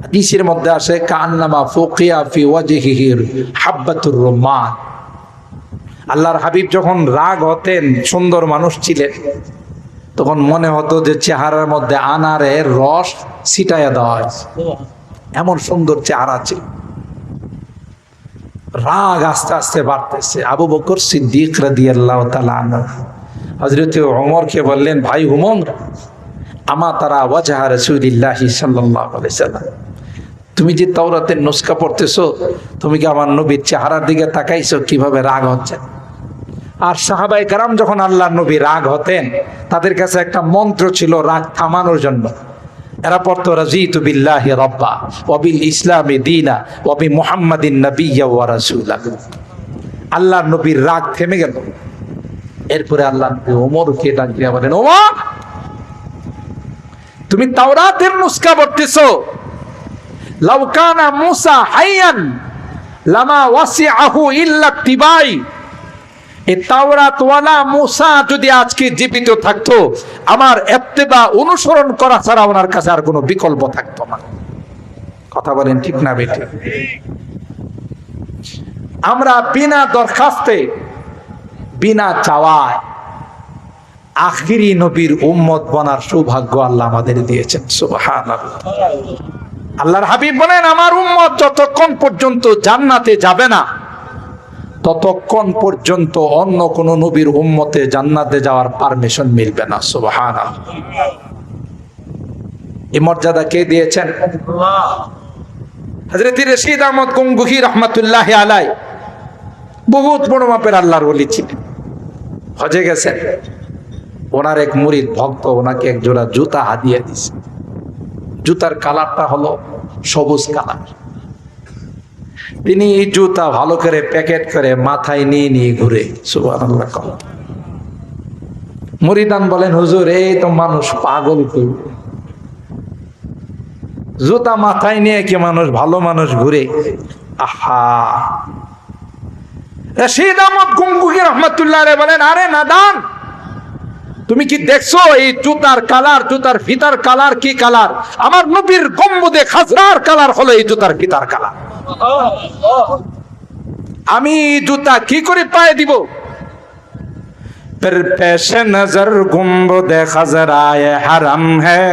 S1: হাদিসের মধ্যে আসে কান্নামা ফুকিয়া ফি ওয়াজহিহির হাব্বাতুর রুম্মান। আল্লাহর হাবিব যখন রাগ হতেন, সুন্দর মানুষ ছিলেন, তখন মনে হতো যে চেহারার মধ্যে আনারের রস ছিটাইয়া দেওয়া হয়েছে, এমন সুন্দর চেহারা ছিল। রাগ আস্তে আস্তে বাড়তেছে। আবু বকর সিদ্দিক রাদিয়াল্লাহু তাআলা আনহু হযরত ওমরকে বললেন, ভাই ওমর, আমা তারা ওয়াজহা রাসূলিল্লাহি সাল্লাল্লাহু আলাইহি সাল্লাম, তুমি যে তাওরাতের নুসখা পড়তেছো, তুমি কি আমার নবীর চেহারার দিকে তাকাইছো কিভাবে রাগ হচ্ছে? আর সাহাবায়ে কেরাম যখন আল্লাহর নবী রাগ হতেন, তাদের কাছে একটা মন্ত্র ছিল রাগ থামানোর জন্য। এরা পড়তো রাজিতু বিল্লাহি রাব্বা ওয়া বিল ইসলামি দীনা ওয়া বি মুহাম্মাদিন নাবিয়্যা ওয়া রাসূলা। আল্লাহর নবীর রাগ থেমে গেল। এরপরে আল্লাহর নবী ওমরকে ডাক দিয়ে বলেন, ওমর, তুমি তাওরাতের নুসখা পড়তেছো, লাউ কানা মূসা হাইয়ান লামা ওয়াসিআহু ইল্লা ইত্তিবাই। এই তাওরাত ওয়ালা মূসা যদি আজকে জীবিত থাকতো, আমার ইত্তিবা অনুসরণ করা ছাড়া ওনার কাছে আর কোনো বিকল্প থাকতো না। কথা বলেন ঠিক না বেঠিক? আমরা বিনা দরখাস্তে, বিনা চাওয়ায় আখিরি নবীর উম্মত বনার সৌভাগ্য আল্লাহ আমাদের দিয়েছেন। সুবহানাল্লাহ। আল্লাহর হাবিব বলেন, আমার উম্মত যতক্ষণ পর্যন্ত জান্নাতে যাবে না, ততক্ষণ পর্যন্ত অন্য কোন নবীর উম্মতে জান্নাতে যাওয়ার পারমিশন মিলবে না। সুবহানাল্লাহ। এই মর্যাদা কে দিয়েছেন? আল্লাহ। হযরত রশিদ আহমদ গঙ্গুহি রাহমাতুল্লাহি আলাইহি বহুত বড় মাপের আল্লাহর ওলি ছিলেন, হজে গেছেন। ওনার এক মুরিদ ভক্ত ওনাকে এক জোড়া জুতা হাদিয়া দিয়েছে। জুতার কালারটা হলো সবুজ কালার। তিনি এই জুতা ভালো করে প্যাকেট করে মাথায় নিয়ে নিয়ে ঘুরে। সুবহানাল্লাহ। মুরিদান বলেন, হুজুর, এই তো মানুষ পাগল করবে, জুতা মাথায় নিয়ে কি মানুষ, ভালো মানুষ ঘুরে? আহা। রশিদ আহমদ গঙ্গুহি রাহমাতুল্লাহ আলাইহি বলেন, আরে নাদান, তুমি কি দেখছো এই জুতার কালার, জুতার ফিতার কালার কি কালার? আমার নবীর গম্বুদে খাজরার কালার হলো এই জুতার ফিতার কালার। আমি জুতা কি করে পায়ে দিব? फिर पेश नजर गुंबदे खजराए हरम है,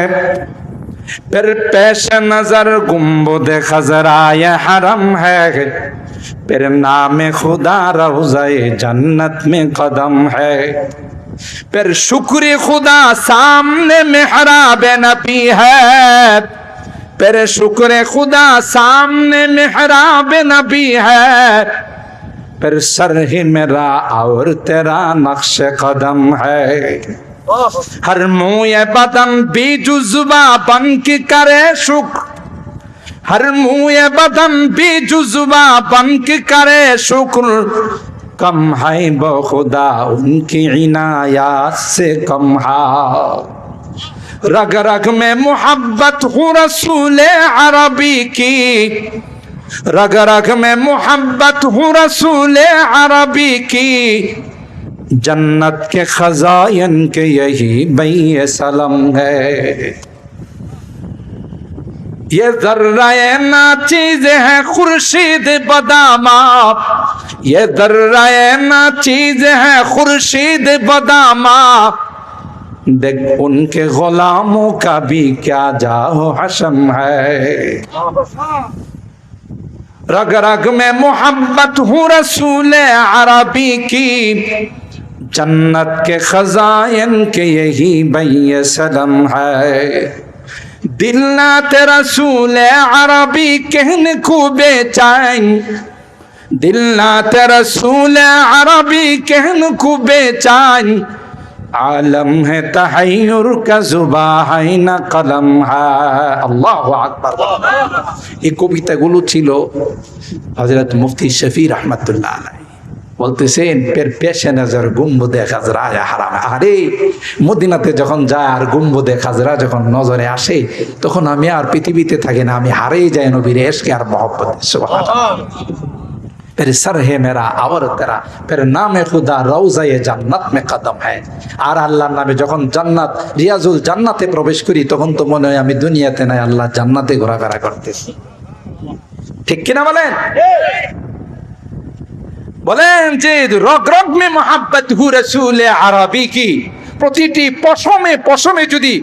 S1: फिर पेश नजर गुंबदे खजराए हरम है, फिर नाम खुदा रोज़ाए जन्नत में कदम है, फिर शुक्र खुदा सामने मेहराब नबी है, फिर शुक्र खुदा सामने मेहराब नबी है, फिर सर ही मेरा और तेरा नक्श कदम है, हर मुँह बदन भी जुज़्बा बन के करे शुक्र, हर मुँह बदन भी जुज़्बा बन के करे शुक्र, कम है वो खुदा उनकी इनायत से कम है, रग रग में मोहब्बत हूँ रसूल अरबी की, रग रग में मोहब्बत हूँ रसूल अरबी की, जन्नत के खजायन के यही बैय सलम है, ये जर्राए ना चीज है खुर्शीद बदामा, ये जर्राए ना चीज है खुर्शीद बदामा, देख उनके गुलामों का भी क्या जाओ हशम है, रग रग में मोहब्बत हूँ रसूल अरबी की, जन्नत के खजायन के यही बैय सलम है, दिल ना तेरा रसूल अरबी कहने को बेचैन, दिल ना तेरा रसूल अरबी कहने को बेचैन, आलम है तहय्युर का जुबा है ना कलम है। আল্লাহু আকবার। এই কবিতাগুলো ছিল হযরত মুফতি শফি রাহমাতুল্লাহ আলাইহি বলতেছেন, পের পেশে নজর গুম্বদে খাজরা হারাম। আরে মদিনাতে যখন যায় আর গুম্বদে খাজরা যখন নজরে আসে, তখন আমি আর পৃথিবীতে থাকি না, আমি হারিয়ে যাই নবীর ইশকে আর মহব্বতে। সুবহানাল্লাহ। फिर सर है मेरा और तेरा फिर नाम खुदा रौज़ाए জান্নাত में कदम है। আর আল্লাহর নামে যখন জান্নাত রিয়াজুল জান্নাতে প্রবেশ করি তখন তো মনে হয় আমি দুনিয়াতে নাই, আল্লাহ জান্নাতে ঘোরাফেরা করতেছি। ঠিক কিনা বলেন? বলেন যে রগ রগ মে মোহাব্বত হু রসুল আরবি কি, প্রতিটি পশমে পশমে যদি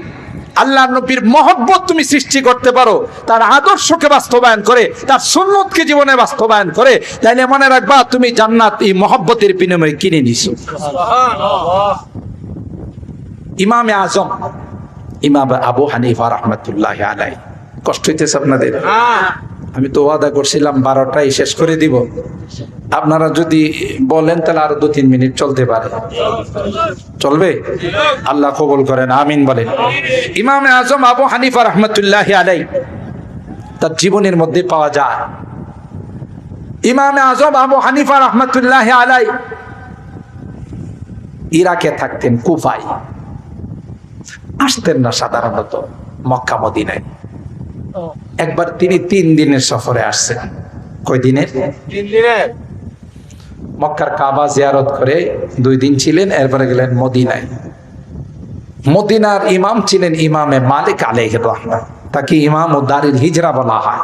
S1: আল্লাহ নবীর মহব্বত তুমি সৃষ্টি করতে পারো, তার আদর্শকে বাস্তবায়ন করে, তার সুন্নতকে জীবনে বাস্তবায়ন করে, তাইলে মনে রাখবা তুমি জান্নাত এই মহব্বতের বিনিময়ে কিনে নিছো। ইমামে আজম ইমাম আবু হানিফা রাহমাতুল্লাহ আলাইহি, কষ্ট হইতেছে আপনাদের? আমি তো ওয়াদা করছিলাম 12টায় শেষ করে দিব, আপনারা যদি বলেন তাহলে আরো 2-3 মিনিট চলতে পারে। চলবে? আল্লাহ কবুল করেন, আমিন বলেন। ইমামে আজম আবু হানিফা রাহমাতুল্লাহ আলাইহি তার জীবনের মধ্যে পাওয়া যায়। ইমামে আজম আবু হানিফা রাহমাতুল্লাহ আলাইহি ইরাকে থাকতেন, কুফায় আসতেন না সাধারণত মক্কা মদিনায়। একবার তিনি 3 দিনের সফরে আসছেন। কয় দিনের? 3 দিনের। মক্কার কাবা জিয়ারত করে 2 দিন ছিলেন, এরপরে গেলেন মদিনায়। মদিনার ইমাম ছিলেন ইমামে মালিক আলাইহির রহমাত, তাকে ইমাম ও দারিল হিজরা বলা হয়।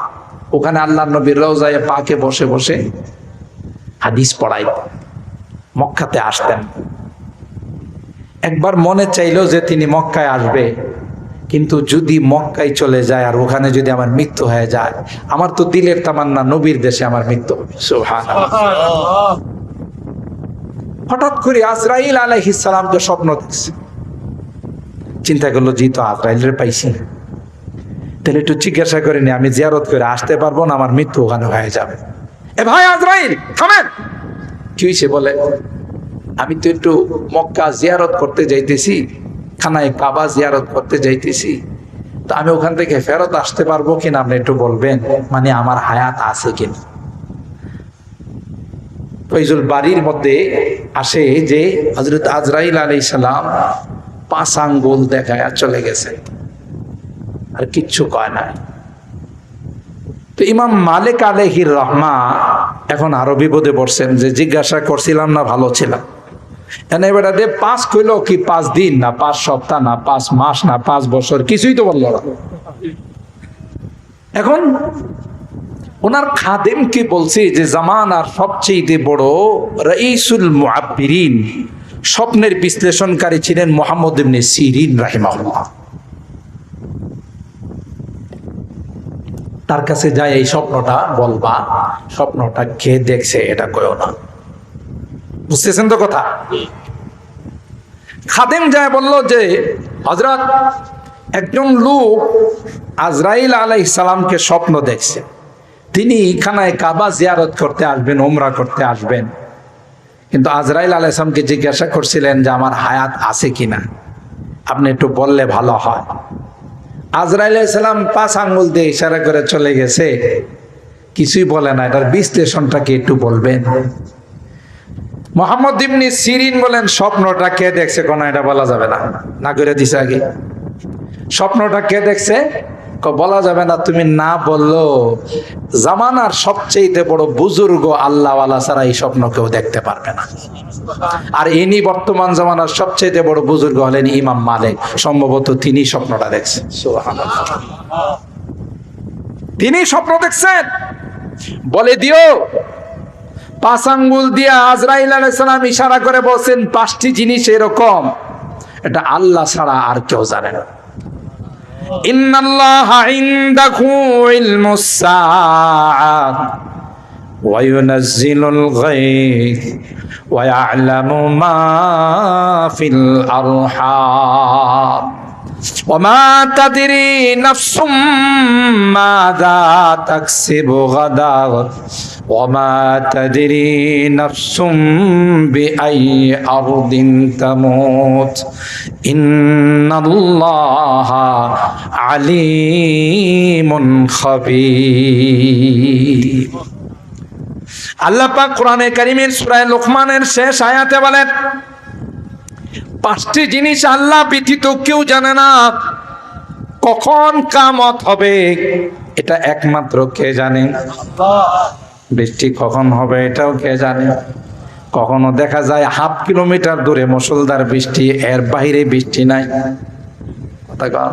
S1: ওখানে আল্লাহর নবীর রওজায়ে পাকে বসে বসে হাদিস পড়াইতেন, মক্কাতে আসতেন। একবার মনে চাইলো যে তিনি মক্কায় আসবে, কিন্তু যদি মক্কায় চলে যায় আর ওখানে যদি আমার মৃত্যু হয়ে যায়, আমার তো দিলের তামান্না নবীর দেশে আমার মৃত্যু হবে। সুবহানাল্লাহ। হঠাৎ করে আজরাইল আলাইহিস সালামকে স্বপ্ন দেখছে। চিন্তা করলো জি তো আজরাইলের পাইছি, তাহলে একটু জিজ্ঞাসা করে নি, আমি জিয়ারত করে আসতে পারবো না, আমার মৃত্যু ওখানে হয়ে যাবে। এ ভাই আজরাইল থামেন। কি হয়েছে বলে? আমি তো একটু মক্কা জিয়ারত করতে যাইতেছি, খানায় কাবা জিয়ারত করতে যাইতেছি, তো আমি ওখান থেকে ফেরত আসতে পারবো কিনা আপনি একটু বলবেন, মানে আমার হায়াত আছে কিনা। ফয়জুল বাড়ির মধ্যে আসে যে হযরত আজরাইল আলাইহিস সালাম 5 আঙ্গুল দেখায় চলে গেছে, আর কিচ্ছু কয় না। তো ইমাম মালিক আলাইহির রহমান এখন আরো বিপদে পড়ছেন যে জিজ্ঞাসা করছিলাম না ভালো ছিলাম, এনে বেটা দে 5 কইলো কি 5 দিন না 5 সপ্তাহ না 5 মাস না 5 বছর, কিছুই তো বললো না। এখন ওনার খাদেমকে বলছে যে জামানার সবচেয়ে বড় রাইসুল মুআব্বিরিন, স্বপ্নের বিশ্লেষণকারী ছিলেন মুহাম্মদ ইবনে সিরিন রাহিমাহুল্লাহ। তার কাছে যায় এই স্বপ্নটা বলবা, স্বপ্নটা কে দেখছে এটা কইও না। বুঝতেছেন তো কথা? খাদেম যায় বলল যে হযরত একজন লোক আজরাইল আলাইহিস সালামকে স্বপ্ন দেখছে, তিনি খানায় কাবা জিয়ারত করতে আসবেন, উমরা করতে আসবেন, কিন্তু আজরাইল আলাইহিস সালামকে জিজ্ঞাসা করছিলেন যে আমার হায়াত আছে কিনা, আপনি একটু বললে ভালো হয়। আজরাইল আলাইহিস সালাম 5 আঙ্গুল দিয়ে ইশারা করে চলে গেছে, কিছুই বলে না। এটার বিশ্লেষণটা কি একটু বলবেন? মুহাম্মদ ইবনে সিরিন বলেন স্বপ্নটা কে দেখছে কোন এটা বলা যাবে না, না করে দিছে আগে। স্বপ্নটা কে দেখছে বলা যাবে না, তুমি না বললো জামানার সবচেয়ে বড় বুজুর্গ আল্লাহওয়ালা ছাড়া এই স্বপ্ন কেউ দেখতে পারবে না। আর ইনি বর্তমান জামানার সবচেয়ে বড় বুজুর্গ হলেন ইমাম মালিক, সম্ভবত তিনি স্বপ্নটা দেখছেন। সুবহানাল্লাহ, তিনি স্বপ্ন দেখছেন। বলে দিও 5 আঙ্গুল দিয়ে আজরাইল আলাইহিস সালাম ইশারা করে বলছেন 5টি জিনিস এরকম, এটা আল্লাহ ছাড়া আর কেউ জানে না। ইন্নাল্লাহা ইনদাহু ইলমুস সাআহ ওয়া ইউনাজ্জিলুল গায়থ ওয়া ইয়ালামু মা ফিল আরহাম ওয়া মা তাদরি নাফসুম মাযা তাকসিবু গাদা ওয়া মা তাদরি নাফসুম বিআইয়ি আরদিন তামুত ইন্নাল্লাহা আলিমুন খাবীর। আল্লাহ পাক কোরআনে কারীমের সূরা লুকমানের শেষ আয়াতে বলেন 5টি জিনিস আল্লাহ ব্যতীত কেউ জানে না, কখন কিয়ামত হবে এটা একমাত্র কে জানে? বৃষ্টি কখন হবে এটাও কে জানে। কখনো দেখা যায় 1/2 কিলোমিটার দূরে মুষলধার বৃষ্টি, এর বাইরে বৃষ্টি নাই। কথা কন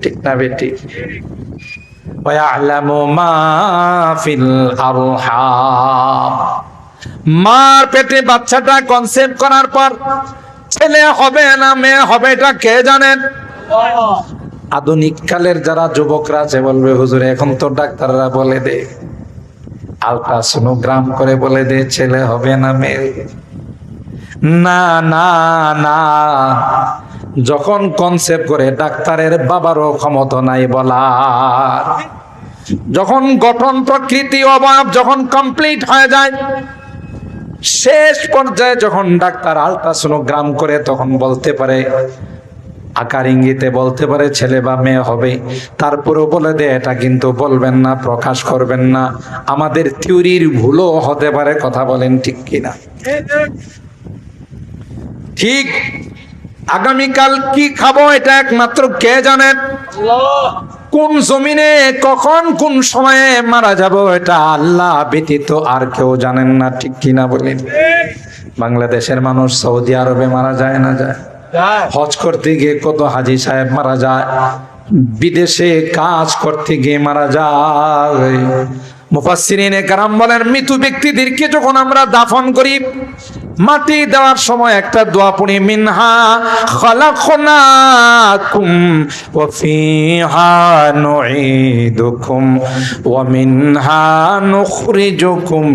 S1: ঠিক না বেটি? ওয়া'লামু মা ফিল আরহাম। মার পেটে বাচ্চাটা কনসেপ্ট করার পর ছেলে হবে না মেয়ে হবে এটা কে জানেন? আধুনিক কালের যারা যুবকরা আছে বলবে হুজুর এখন তো ডাক্তাররা বলে দে, আলট্রাসোনোগ্রাম করে বলে দে ছেলে হবে না মেয়ে। না না না, যখন কনসেপ্ট করে ডাক্তারের বাবারও ক্ষমতা নাই বলার। যখন গঠন প্রকৃতি অভাব যখন কমপ্লিট হয়ে যায়, শেষ পর্যায়ে যখন ডাক্তার আলট্রাসোনোগ্রাম করে তখন বলতে পারে, আকার ইঙ্গিতে বলতে পারে ছেলে বা মেয়ে হবে, তারপরেও বলে দে এটা কিন্তু বলবেন না, প্রকাশ করবেন না। আমাদের থিওরির ভুলও হতে পারে, কথা বলেন ঠিক কিনা? ঠিক আগামীকাল কি খাবো এটা একমাত্র কে জানেন? কোন জমিনে কখন কোন সময়ে মারা যাব এটা আল্লাহ ব্যতীত আর কেউ জানেন না, ঠিক কিনা বলেন? বাংলাদেশের মানুষ সৌদি আরবে মারা যায় না যায়? হজ করতে গিয়ে কত হাজি সাহেব মারা যায়, বিদেশে কাজ করতে গিয়ে মারা যায়। মুফাসসিরিনে কেরাম বলেন মৃত ব্যক্তিদেরকে যখন আমরা দাফন করি, মাটি দেওয়ার সময় একটা দোয়া পড়ি, মিনহা খালাকনাকুম ওয়া ফিহা নুঈদুকুম ওয়া মিনহা নুখরিজুকুম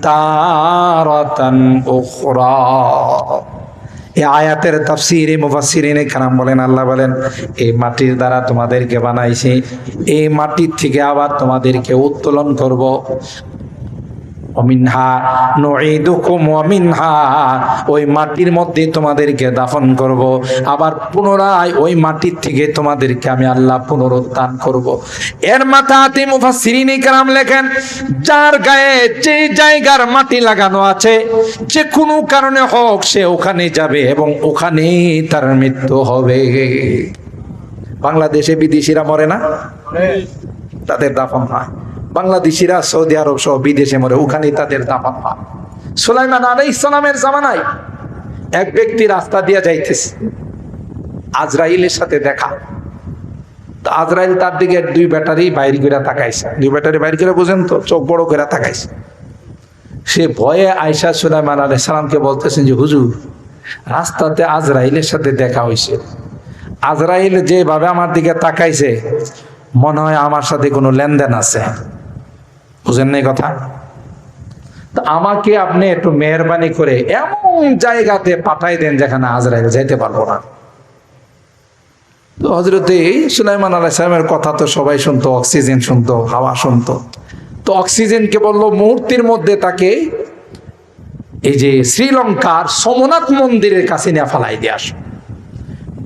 S1: তারাতান উখরা। এই আয়াতের তাফসীরে মুফাসসিরিনে কেরাম বলেন, আল্লাহ বলেন এই মাটির দ্বারা তোমাদেরকে বানাইছি, এই মাটির থেকে আবার তোমাদেরকে উত্তোলন করব। ওমিনহা নুঈদুকুম ওয়া মিনহা, ওই মাটির মধ্যে তোমাদেরকে দাফন করব, আবার পুনরায় ওই মাটির থেকে তোমাদেরকে আমি আল্লাহ পুনরুত্থান করব। এর মাথাতে মুফাসসিরিনে কেরাম লেখেন, যার গায়ে যে জায়গার মাটি লাগানো আছে যে কোনো কারণে হোক সে ওখানে যাবে এবং ওখানেই তার মৃত্যু হবে। বাংলাদেশে বিদেশিরা মরে না, তাদের দাফন হয়। বাংলাদেশিরা সৌদি আরব সহ বিদেশে মরে, ওখানেই তাদের দাফন হয়। সুলাইমান আলাইহিস সালামের জামানায় এক ব্যক্তি রাস্তা দিয়ে যাইতেছে, আজরাইলের সাথে দেখা। তো আজরাইল তার দিকে 2 ব্যাটারি বাইর করে তাকাইছে। 2 ব্যাটারি বাইর করে বুঝেন তো, চোখ বড় করে তাকাইছে। সে ভয়ে আয়েশা সুলাইমান আলাইহিস সালামকে বলতেছেন যে হুজুর রাস্তাতে আজরাইলের সাথে দেখা হয়েছে, আজরাইল যেভাবে আমার দিকে তাকাইছে মনে হয় আমার সাথে কোনো লেনদেন আছে। বুঝেন না কথা? তো আমাকে আপনি একটু মেহরবানি করে এমন জায়গাতে পাঠাই দেন যেখানে আজরাইল যাইতে পারবো না। তো হযরত সুলাইমান আলাইহিস সালামের কথা তো সবাই শুনতো, অক্সিজেন শুনতো, হাওয়া শুনতো। তো অক্সিজেনকে বললো মুহূর্তের মধ্যে তাকে এই যে শ্রীলঙ্কার সোমনাথ মন্দিরের কাছে নিয়ে ফালাই দিয়ে আসো।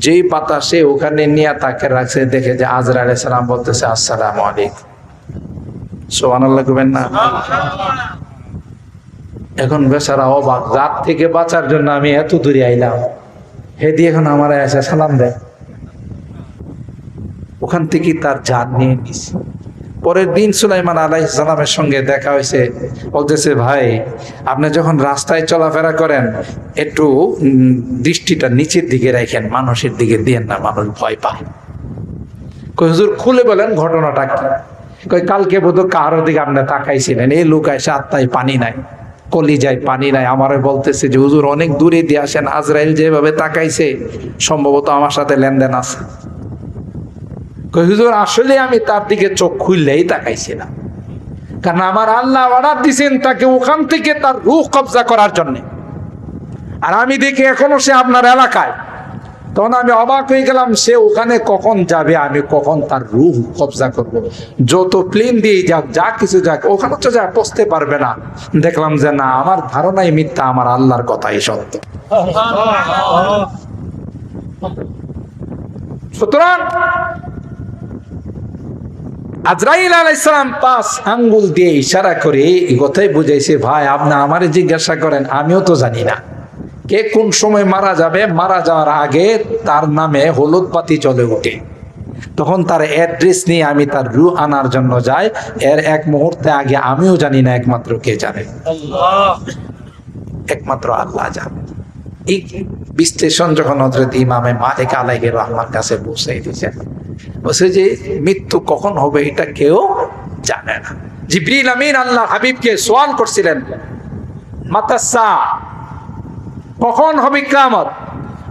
S1: যেই বাতাসে ওখানে নিয়ে তাকে রাখছে, দেখে যে আজরাইল আলাইহিস সালাম বলতেছে আসসালামু আলাইকুম। সুবহানাল্লাহ কইবেন না? এখন বেচারা অবাক, রাত থেকে বাঁচার জন্য আমি এত দূরে আইলাম, হেদি এখন আমার এসে সালাম দেয়। ওখান থেকে তার জান নিয়ে নিছে। পরের দিন সুলাইমান আলাইহিস সালামের সঙ্গে দেখা হয়েছে, বলতেছে ভাই আপনি যখন রাস্তায় চলাফেরা করেন একটু দৃষ্টিটা নিচের দিকে রাখেন, মানুষের দিকে দিয়েন না, মানুষ ভয় পায়। কই হুজুর খুলে বলেন ঘটনাটা কি? কই কালকে বোধহয় কারোর দিকে আপনি তাকাইছিলেন, এই লোক এসে আত্মায় পানি নাই, কলিজায় পানি নাই, আমারে বলতেছে যে হুজুর অনেক দূরে দিয়ে আসেন, আজরাইল যেভাবে তাকাইছে সম্ভবত আমার সাথে লেনদেন আছে। কই হুজুর আসলে আমি তার দিকে চোখ খুললেই তাকাইছিলাম, কারণ আমার আল্লাহ অর্ডার দিয়েছেন তাকে ওখান থেকে তার রূহ কবজা করার জন্য। আর আমি দেখি এখনো সে আপনার এলাকায়, তখন আমি অবাক হয়ে গেলাম, সে ওখানে কখন যাবে, আমি কখন তার রূহ কবজা করব। যত প্লেন দিয়ে যাক, যা কিছু যাক, ওখানে তো যা পৌঁছতে পারবে না। দেখলাম যে না, আমার ধারণাই মিথ্যা, আমার আল্লাহর কথাই সত্য। সুতরাং আজরাইল আলাইহিস সালাম 5 আঙ্গুল দিয়ে ইশারা করে এই কথাই বুঝাইছে, ভাই আপনি আমারে জিজ্ঞাসা করেন, আমিও তো জানি না কে কোন সময় মারা যাবে। মারা যাওয়ার আগে তার নামে হলুদ বাতি জ্বলে ওঠে, তখন তার অ্যাড্রেস নিয়ে আমি তার রূহ আনার জন্য যাই। এর এক মুহূর্তে আগে আমিও জানি না, একমাত্র কে জানে? একমাত্র আল্লাহ জানে। এই বিশ্লেষণ যখন হযরত ইমামে মালিক আলাইহির রহমান কাছে পৌঁছে দিয়েছেন, বলছে যে মৃত্যু কখন হবে এটা কেউ জানে না। জিবরিল আমিন আল্লাহ হাবিবকে সওয়াল করছিলেন, মাতাসা, কখন হবে কিয়ামত?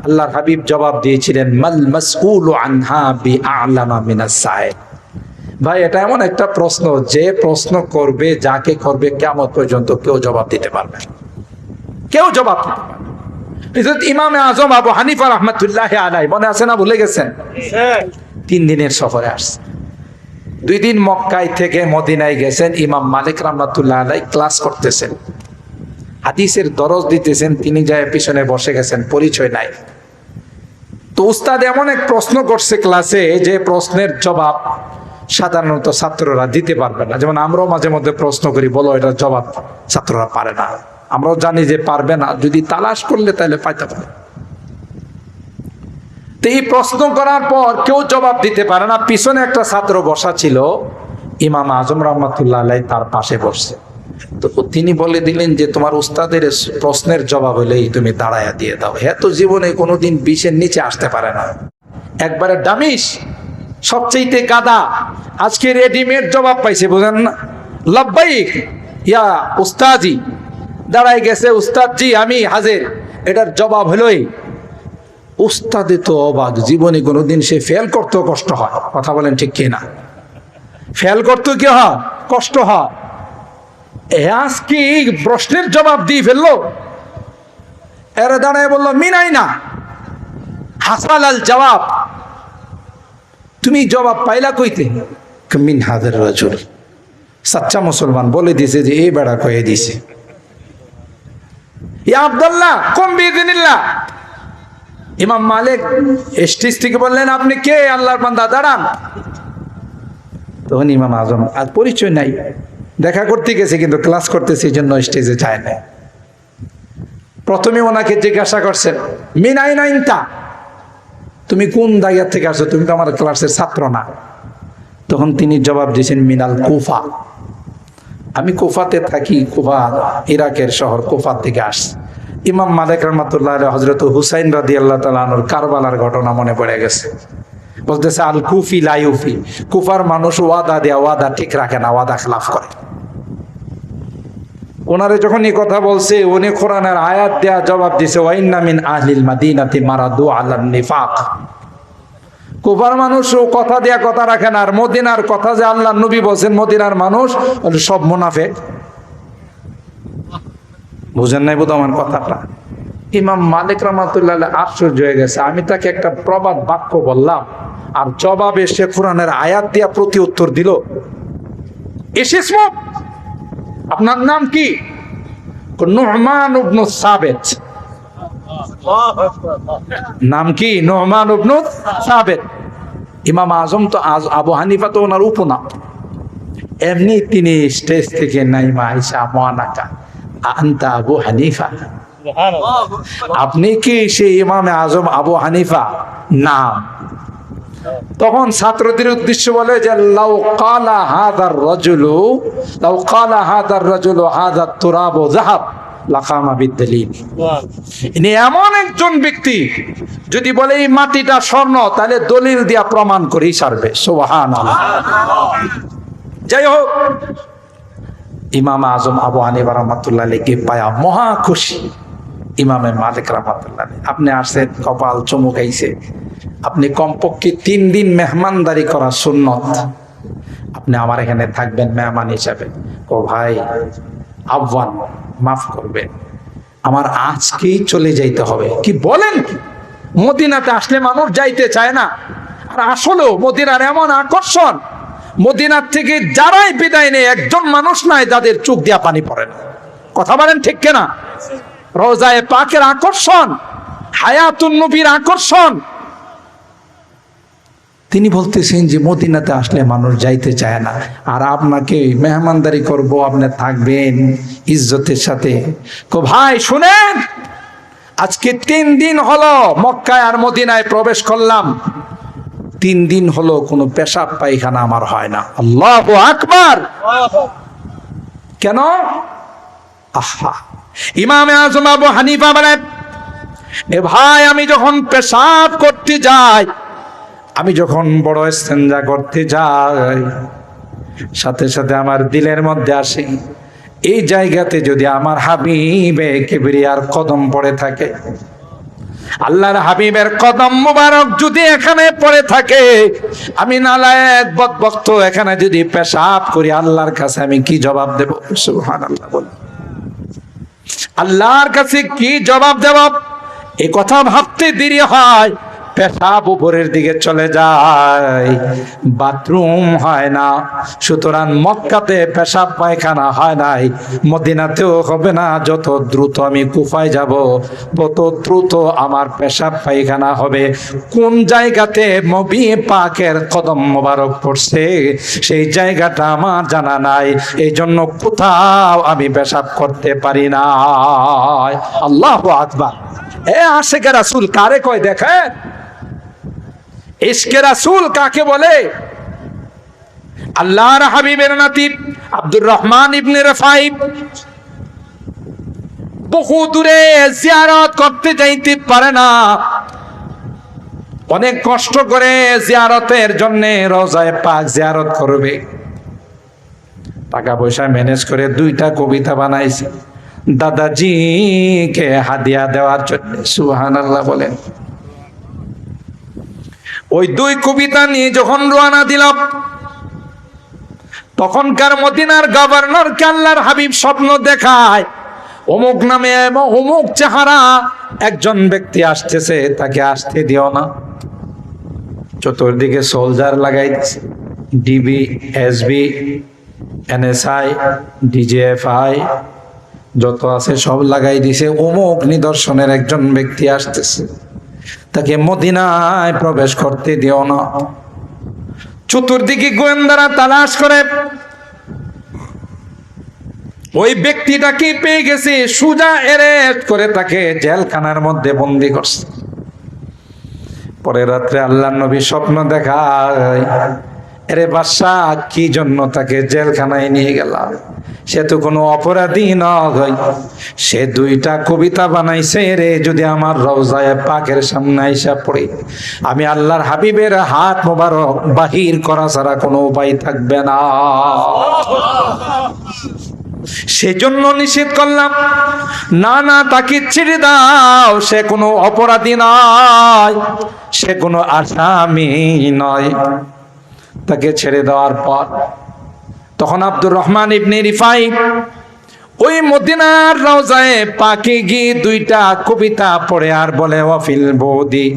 S1: আল্লাহর হাবিব জবাব দিয়েছিলেন, মাল মাসউলু আনহা বিআলামা মিনাস সাইল। ভাই, এটা এমন একটা প্রশ্ন, যে প্রশ্ন করবে, যাকে করবে, কিয়ামত পর্যন্ত কেউ জবাব দিতে পারবে না। কেউ জবাব দিতে পারবে না। ইমামে আজম আবু হানিফা রাহমাতুল্লাহি আলাইহি, মনে আছে না? ভুলে গেছেন? 3 দিনের সফরে আসছে। 2 দিন মক্কায় থেকে মদিনায় গেছেন। ইমাম মালিক রাহমাতুল্লাহি আলাইহি ক্লাস করতেছেন, হাদিসের দরজ দিতেছেন। তিনি যায় পিছনে বসে গেছেন, পরিচয় নাই। তো উস্তাদ এমন এক প্রশ্ন করছে ক্লাসে, যে প্রশ্নের জবাব সাধারণত ছাত্ররা দিতে পারবে না। যেমন আমরাও মাঝে মধ্যে প্রশ্ন করি, বলো এটার জবাব, ছাত্ররা পারে না। আমরাও জানি যে পারবে না, যদি তালাশ করলে তাহলে পাইতে পারে। তো এই প্রশ্ন করার পর কেউ জবাব দিতে পারে না। পিছনে একটা ছাত্র বসা ছিল, ইমাম আজম রহমাতুল্লাহ আলাইহি তার পাশে বসছে। তো তিনি বলে দিলেন যে তোমার উস্তাদের প্রশ্নের জবাব হলেই তুমি দাঁড়ায়া দিয়ে দাও। হ্যাঁ, তো জীবনে কোনোদিন 20-এর নিচে আসতে পারে না, একবারে ডামিস, সবচেয়ে গাদা। আজকে রেডিমেড জবাব পাইছে, বুঝেন না? লাব্বাইক ইয়া উস্তাজি, দাঁড়ায় গেছে, উস্তাদ জি আমি হাজির। এটার জবাব হলোই, উস্তাদে তো অবাক, জীবনে কোনোদিন সে ফেল করতেও কষ্ট হয়। কথা বলেন ঠিক কিনা? ফেল করতেও কি হয়? কষ্ট হয়। আজকে প্রশ্নের জবাব দিয়ে ফেললো। এরা দাঁড়ায় বললো, মিনাই না হাসাল আল জবাব, তুমি জবাব পাইলা কইতে? মিন হাজার রাজুল। সাচ্চা মুসলমান বলে দিছে যে এই বেড়া কয়ে দিছে, ইয়া আব্দুল্লাহ কুম বিইذنিল্লাহ। ইমাম মালিক স্টেজ থেকে বললেন, আপনি কে? আল্লাহর বান্দা, দাঁড়ান। তখন ইমাম আজম, আর পরিচয় নাই, দেখা করতে গেছে কিন্তু ক্লাস করতেছে, এই জন্য স্টেজে যায় না। প্রথমে ওনাকে জিজ্ঞাসা করছেন, মিন আইনা ইনতা, তুমি কোন জায়গা থেকে আসছো? তুমি তো আমার ক্লাসের ছাত্র না। তখন তিনি জবাব দিয়েছেন, মিনাল কুফা, আমি কুফাতে থাকি। কুফা ইরাকের শহর, কুফা থেকে আসছি। ইমাম মালিক রাহমাতুল্লাহ আলাইহি হযরত হুসাইন রাদিয়াল্লাহু তাআলা আনহুর কারবালার ঘটনা মনে পড়ে গেছে। বলতেছে, আল কুফি লা ইউফি, কুফার মানুষ ওয়াদা দেয়া ওয়াদা ঠিক রাখে না, ওয়াদা খেলাফ করে। ওনারে যখন এই কথা বলছে, উনি কোরআনের আয়াত দেয়া জবাব দিছে, ওয়া ইন্না মিন আহলিল মাদিনাতি মারাদু আলান নিফাক। কুফার মানুষ কথা দেয়া কথা রাখে না। আর মদিনার কথা যে আল্লাহর নবী বলেন, মদিনার মানুষ সব মুনাফিক। বুঝেন নাই বোধ আমার কথাটা? ইমাম মালিক রাহমাতুল্লাহ আলাইহি আশ্চর্য হয়ে গেছে। আমি তাকে একটা প্রবাদ বাক্য বললাম, আর জবাবে সে কোরআনের আয়াত দিয়া প্রতি উত্তর দিল। এসেছো, আপনার নাম কি? নুহমান ইবনে সাবিত। নাম কি? নুহমান ইবনে সাবিত। ইমাম আজম তো আবু হানিফা তো ওনার উপনাম। এমনি তিনি স্টেজ থেকে নাইমা আইসা, মুআনাকা আনতা আবু হানিফা, আপনি কি সেই ইমামে আজম আবু হানিফা? নাম। তখন ছাত্রদের উদ্দেশ্য বলে যে, লাউ ক্বালা হাযার রাজুলু, লাউ ক্বালা হাযার রাজুলু হাযা তুরাবু যাহাব লাকামা বিদ্দালিল। ইনি এমন একজন ব্যক্তি, যদি বলে এই মাটিটা স্বর্ণ, তাহলে দলিল দিয়া প্রমাণ করেই ছাড়বে। সুবহানাল্লাহ। যাই হোক, ইমাম আজম আবু হানিফা রাহমাতুল্লাহ আলাইহি পায়া মহা খুশি। ইমামে মালিক রাহমাতুল্লাহ আলাইহি, আপনি আসছেন, কপাল চমকাইছে। আপনি কমপক্ষে 3 দিন মেহমানদারি করা সুন্নত, আপনি আমার এখানে থাকবেন মেহমান হিসাবে। ও ভাই, আহ্বান, মাফ করবেন, আমার আজকেই চলে যাইতে হবে। কি বলেন? মদিনাতে আসলে মানুষ যাইতে চায় না। আর আসলেও মদিনার এমন আকর্ষণ, মদিনার থেকে যারাই বিদায় নেই, একজন মানুষ নাই যাদের চোখ দিয়া পানি পড়ে না। কথা বলেন ঠিক কিনা? রওজায়ে পাকের আকর্ষণ, হায়াতুন নবীর আকর্ষণ। তিনি বলতেছেন যে মদিনাতে আসলে মানুষ যাইতে চায় না, আর আপনাকে মেহমানদারি করব, আপনি থাকবেন ইজ্জতের সাথে। ভাই শুনেন, আজকে 3 দিন হলো মক্কায় আর মদিনায় প্রবেশ করলাম। 3 দিন হলো কোনো পেশাব পায়খানা আমার হয় না। আল্লাহু আকবার। কেন? আহা, ইমামে আজম আবু হানিফা বলেন, এ ভাই আমি যখন পেশাব করতে যাই, আমি যখন বড় ইস্তেঞ্জা করতে যাই, সাথে সাথে আমার দিলের মধ্যে আসে, এই জায়গাতে যদি আমার হাবিবে কিবরিয়ার কদম পড়ে থাকে, আল্লাহর হাবিবের কদম মুবারক যদি এখানে পড়ে থাকে, আমি নালায়েক বদবক্ত এখানে যদি পেশাব করি, আল্লাহর কাছে আমি কি জবাব দেব? সুবহানাল্লাহ বলেন। আল্লাহর কাছে কি জবাব দেব? এই কথা ভাবতে দেরি হয়, পেশাব উপরের দিকে চলে যায়, বাথরুম হয় না। সুতরাং মক্কাতে পেশাব পায়খানা হয় নাই, মদিনাতেও হবে না। যত দ্রুত আমি কুফায় যাব, তত দ্রুত আমার পেশাব পায়খানা হবে। কোন জায়গাতে নবী পাকের কদম মোবারক পড়ছে সেই জায়গাটা আমার জানা নাই, এই জন্য কোথাও আমি পেশাব করতে পারি না। আল্লাহু আকবার। এ আশিকে রাসূল কারে কয় দেখেন? ইশকে রাসূল কাকে বলে? আল্লাহর হাবিবের নাতি আব্দুর রহমান ইবনে রিফাই বহু দূরে জিয়ারত করতে যাইতে পারে না, অনেক কষ্ট করে জিয়ারতের জন্য রওজায়ে পাক জিয়ারত করবে। টাকা পয়সা ম্যানেজ করে 2টা কবিতা বানাইছে দাদাজিকে হাদিয়া দেওয়ার জন্য। সুবহানাল্লাহ বলেন। ওই 2 কবিতা নিয়ে যখন রওনা দিল, তখনকার মদিনার গভর্নরকে আল্লাহর হাবিব স্বপ্ন দেখায়, অমুক নামে এবং অমুক চেহারা একজন ব্যক্তি আসতেছে, তাকে আসতে দিও না। চতুর্দিকে সোলজার লাগাই দিছে, ডিবি, এসবি, এনএসআই, ডিজিএফআই যত আছে সব লাগাই দিছে। অমুক নিদর্শনের একজন ব্যক্তি আসতেছে, তাকে মদিনায় প্রবেশ করতে দিও না। চতুর্দিকে গোয়েন্দারা তালাশ করে ওই ব্যক্তিটাকে পেয়ে গেছে, সুজা এরেস্ট করে তাকে জেলখানার মধ্যে বন্দী করছে। পরে রাত্রে আল্লাহর নবী স্বপ্ন দেখায়, আরে বাদশাহ কি জন্য তাকে জেলখানায় নিয়ে গেলাম? সে তো কোনো অপরাধী নয়, সে 2টা কবিতা বানাইছে রে। যদি আমার রওজায়ে পাকের সামনে আইসা পড়ে, আমি আল্লাহর হাবিবের হাত মোবারক বাহির করা ছাড়া কোনো উপায় থাকবে না। সেজন্য নিষেধ করলাম, না না তাকে ছেড়ে দাও, সে কোনো অপরাধী নয়, সে কোনো আসামি নয়। তাকে ছেড়ে দেওয়ার পর তখন আব্দুর রহমান ইবনে রিফাই ওই মদিনার রওজায়ে পাকে গিয়ে 2টা কবিতা পড়ে আর বলে, ওয়াফিল বুদি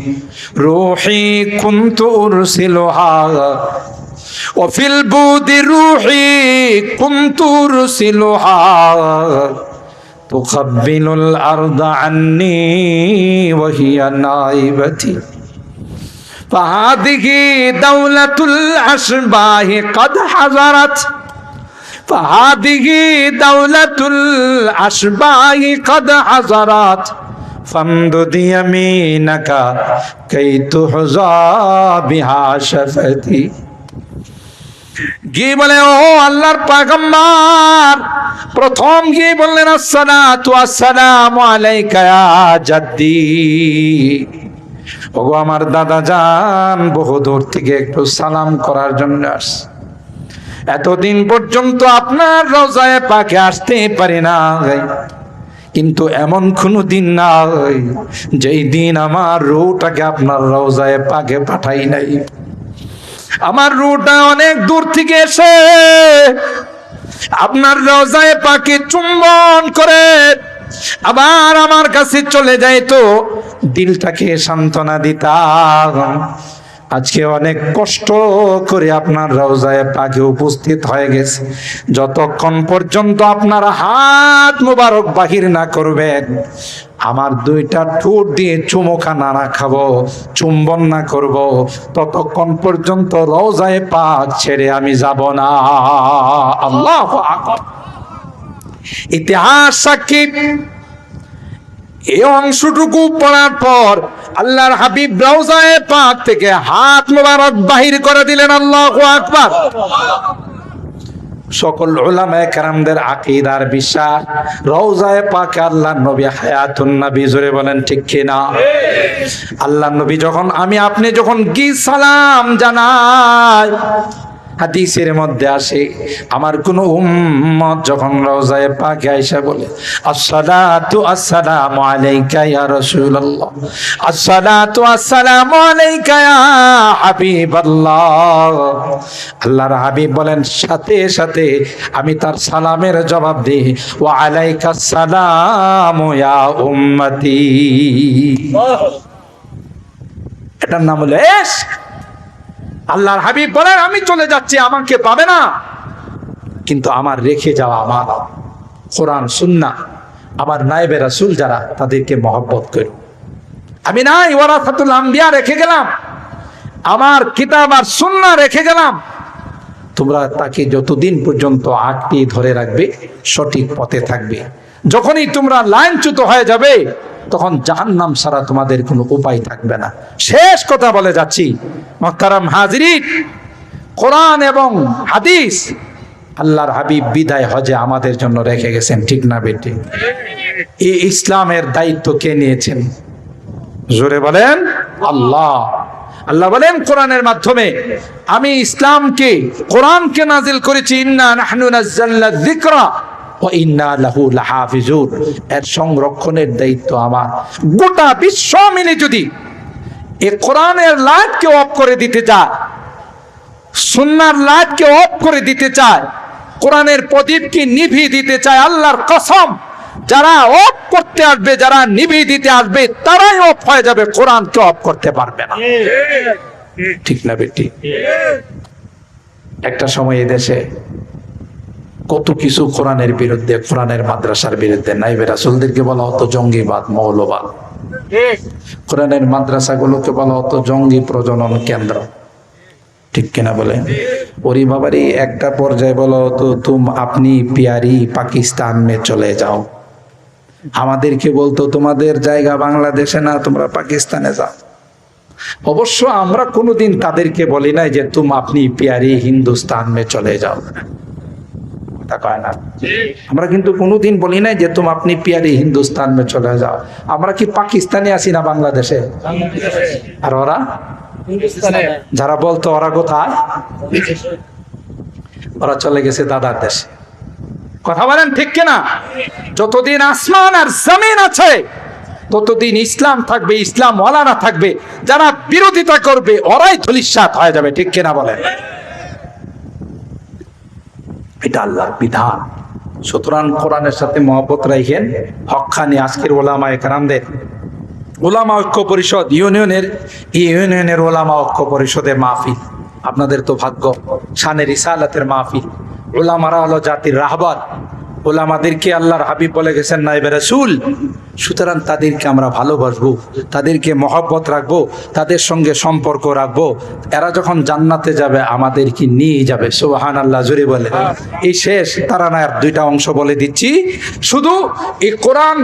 S1: রূহি কুনতু উরসিলুহা, ওয়াফিল বুদি রূহি কুনতু উরসিলুহা, তুকাব্বিলুল আরদা আন্নি ওয়া হিয়া নাইবাতি, فهذه دولة الأشباه قد حضرت، فهذه دولة الأشباه قد حضرت، فامدد يمينك كي تحظى بها شفتي। গিয়ে বলে, ও আল্লাহর পয়গম্বর, প্রথম গিয়ে বললেন, আসসালাতু ওয়াসসালামু আলাইকা ইয়া জাদ্দি, ওগো আমার দাদা যান, বহু দূর থেকে একটু সালাম করার জন্য আসছে। এতদিন পর্যন্ত আপনার রওজায়ে পাকে আসতে পারি না, কিন্তু এমন কোনো দিন নাই যেই দিন আমার রূহটাকে আপনার রওজায়ে পাকে পাঠাই নাই। আমার রূহটা অনেক দূর থেকে এসে আপনার রওজায়ে পাকে চুম্বন করে আবার আমার কাছে চলে যায়, তো দিলটাকে সান্ত্বনা দিতাম। আজকে অনেক কষ্ট করে আপনার রওজায়ে পাকে উপস্থিত হয়ে গেছে, যতক্ষণ পর্যন্ত আপনার হাত মোবারক বাহির না করবেন, আমার 2টা ঠোঁট দিয়ে চুমুখানা না খাবো, চুম্বন না করব, ততক্ষণ পর্যন্ত রওজায়ে পাক ছেড়ে আমি যাব না। আল্লাহু আকবার। ইতিহাস সাক্ষী, এই অংশটুকু পড়ার পর আল্লাহর হাবিব রওজায়ে পাক থেকে হাত মোবারক বাহির করে দিলেন। আল্লাহু আকবার। সকল উলামায়ে কেরামদের আকীদার বিশ্বাস, রওজায়ে পাকে আল্লাহর নবী হায়াতুন নবী, জোরে বলেন ঠিক কিনা? আল্লাহর নবী যখন আপনি যখন কি সালাম জানাই, হাদিসের মধ্যে আসে আমার কোন উম্মত যখন রওজায়ে পাকে আয়েশা বলে আসসালাতু আসসালামু আলাইকা ইয়া রাসূলুল্লাহ, আসসালাতু আসসালামু আলাইকা ইয়া হাবিবাল্লাহ, আল্লাহর হাবিব বলেন সাথে সাথে আমি তার সালামের জবাব দিই ওয়া আলাইকাস সালামু ইয়া উম্মতি। এটার নাম হলো ইশক। আল্লাহর হাবিব বলেন আমি চলে যাচ্ছি, আমাকে পাবে না, কিন্তু আমার রেখে যাওয়া আমার কোরআন সুন্নাহ, আমার নায়েবে রাসূল যারা, তাদেরকে মহব্বত করি। আমি নাই ওয়ারাসাতুল আম্বিয়া রেখে গেলাম, আমার কিতাব আর সুন্নাহ রেখে গেলাম, তোমরা তাকে যতদিন পর্যন্ত আঁকড়ে ধরে রাখবে সঠিক পথে থাকবে। যখনই তোমরা লাইনচ্যুত হয়ে যাবে তখন জাহান্নাম ছাড়া তোমাদের কোনো উপায় থাকবে না। শেষ কথা বলে যাচ্ছি মুহতারাম হাজিরিন, কোরআন এবং হাদিস আল্লাহর হাবিব বিদায় হজে আমাদের জন্য রেখে গেছেন, ঠিক না বেটি? এই ইসলামের দায়িত্ব কে নিয়েছেন? জোরে বলেন আল্লাহ। আল্লাহ বলেন কোরআনের মাধ্যমে আমি ইসলামকে, কোরআনকে নাজিল করেছি, ইন্না নাহনু নাযালনা যিকরা ওয়া ইন্না লাহু লাহাফিজুন, এর সংরক্ষণের দায়িত্ব আমার। গোটা বিশ্ব মিলে যদি এই কোরআনের লাইটকে অফ করে দিতে চায়, সুন্নাহর লাইটকে অফ করে দিতে চায়, কোরআনের প্রদীপকে নিভিয়ে দিতে চায়, আল্লাহর কসম যারা অফ করতে আসবে, যারা নিভিয়ে দিতে আসবে, তারাই অফ হয়ে যাবে, কোরআনকে অফ করতে পারবে না। ঠিক না বেটি? একটা সময় এই দেশে কত কিছু কোরআনের বিরুদ্ধে, কোরআনের মাদ্রাসার বিরুদ্ধে, নাইবে রাসূলদেরকে বলা হতো জঙ্গিবাদ, মৌলবাদ। কোরআনের মাদ্রাসাগুলোকে বলা হতো জঙ্গি প্রজনন কেন্দ্র, ঠিক কিনা বলে? ওরি বাবারই একটা পর্যায়ে বলা হতো আপনি পিয়ারি পাকিস্তান মে চলে যাও। আমাদেরকে বলতো তোমাদের জায়গা বাংলাদেশে না, তোমরা পাকিস্তানে যাও। অবশ্য আমরা কোনোদিন তাদেরকে বলি নাই যে আপনি পিয়ারি হিন্দুস্তান মে চলে যাও, আমরা কিন্তু কোনোদিন বলি নাই যে আপনি পিয়ারি হিন্দুস্তান মে চলে যাও। আমরা কি পাকিস্তানে আছি না বাংলাদেশে? আর ওরা যারা বলতো ওরা কোথায়? ওরা চলে গেছে দাদার দেশে। কথা বলেন ঠিক কিনা? যতদিন আসমান আর জমিন আছে ততদিন ইসলাম থাকবে, ইসলাম ওয়ালারা থাকবে, যারা বিরোধিতা করবে ওরাই ধূলিসাৎ হয়ে যাবে, ঠিক কিনা বলেন? এটা আল্লাহর বিধান। সুতরাং কোরআনের সাথে মহব্বত রাখেন। হক্কানি আজকের ওলামায়ে কেরামদের, ওলামা ঐক্য পরিষদ ইউনিয়নের ওলামা ঐক্য পরিষদের মাহফিল, আপনাদের তো ভাগ্য, শানে রিসালাতের মাহফিল। ওলামারা হলো জাতির রাহবার, ওলামাদেরকে আল্লাহর হাবিব বলে গেছেন নায়েবে রাসূল। সুতরাং তাদেরকে আমরা ভালোবাসবো, তাদেরকে মহব্বত রাখবো, তাদের সঙ্গে সম্পর্ক রাখবো। এরা যখন জান্নাতে যাবে আমাদেরকে নিয়ে যাবে, সুবহানাল্লাহ জোরে বলে। এই শেষ তারানার দুইটা অংশ বলে দিচ্ছি। শুধু এই কোরআন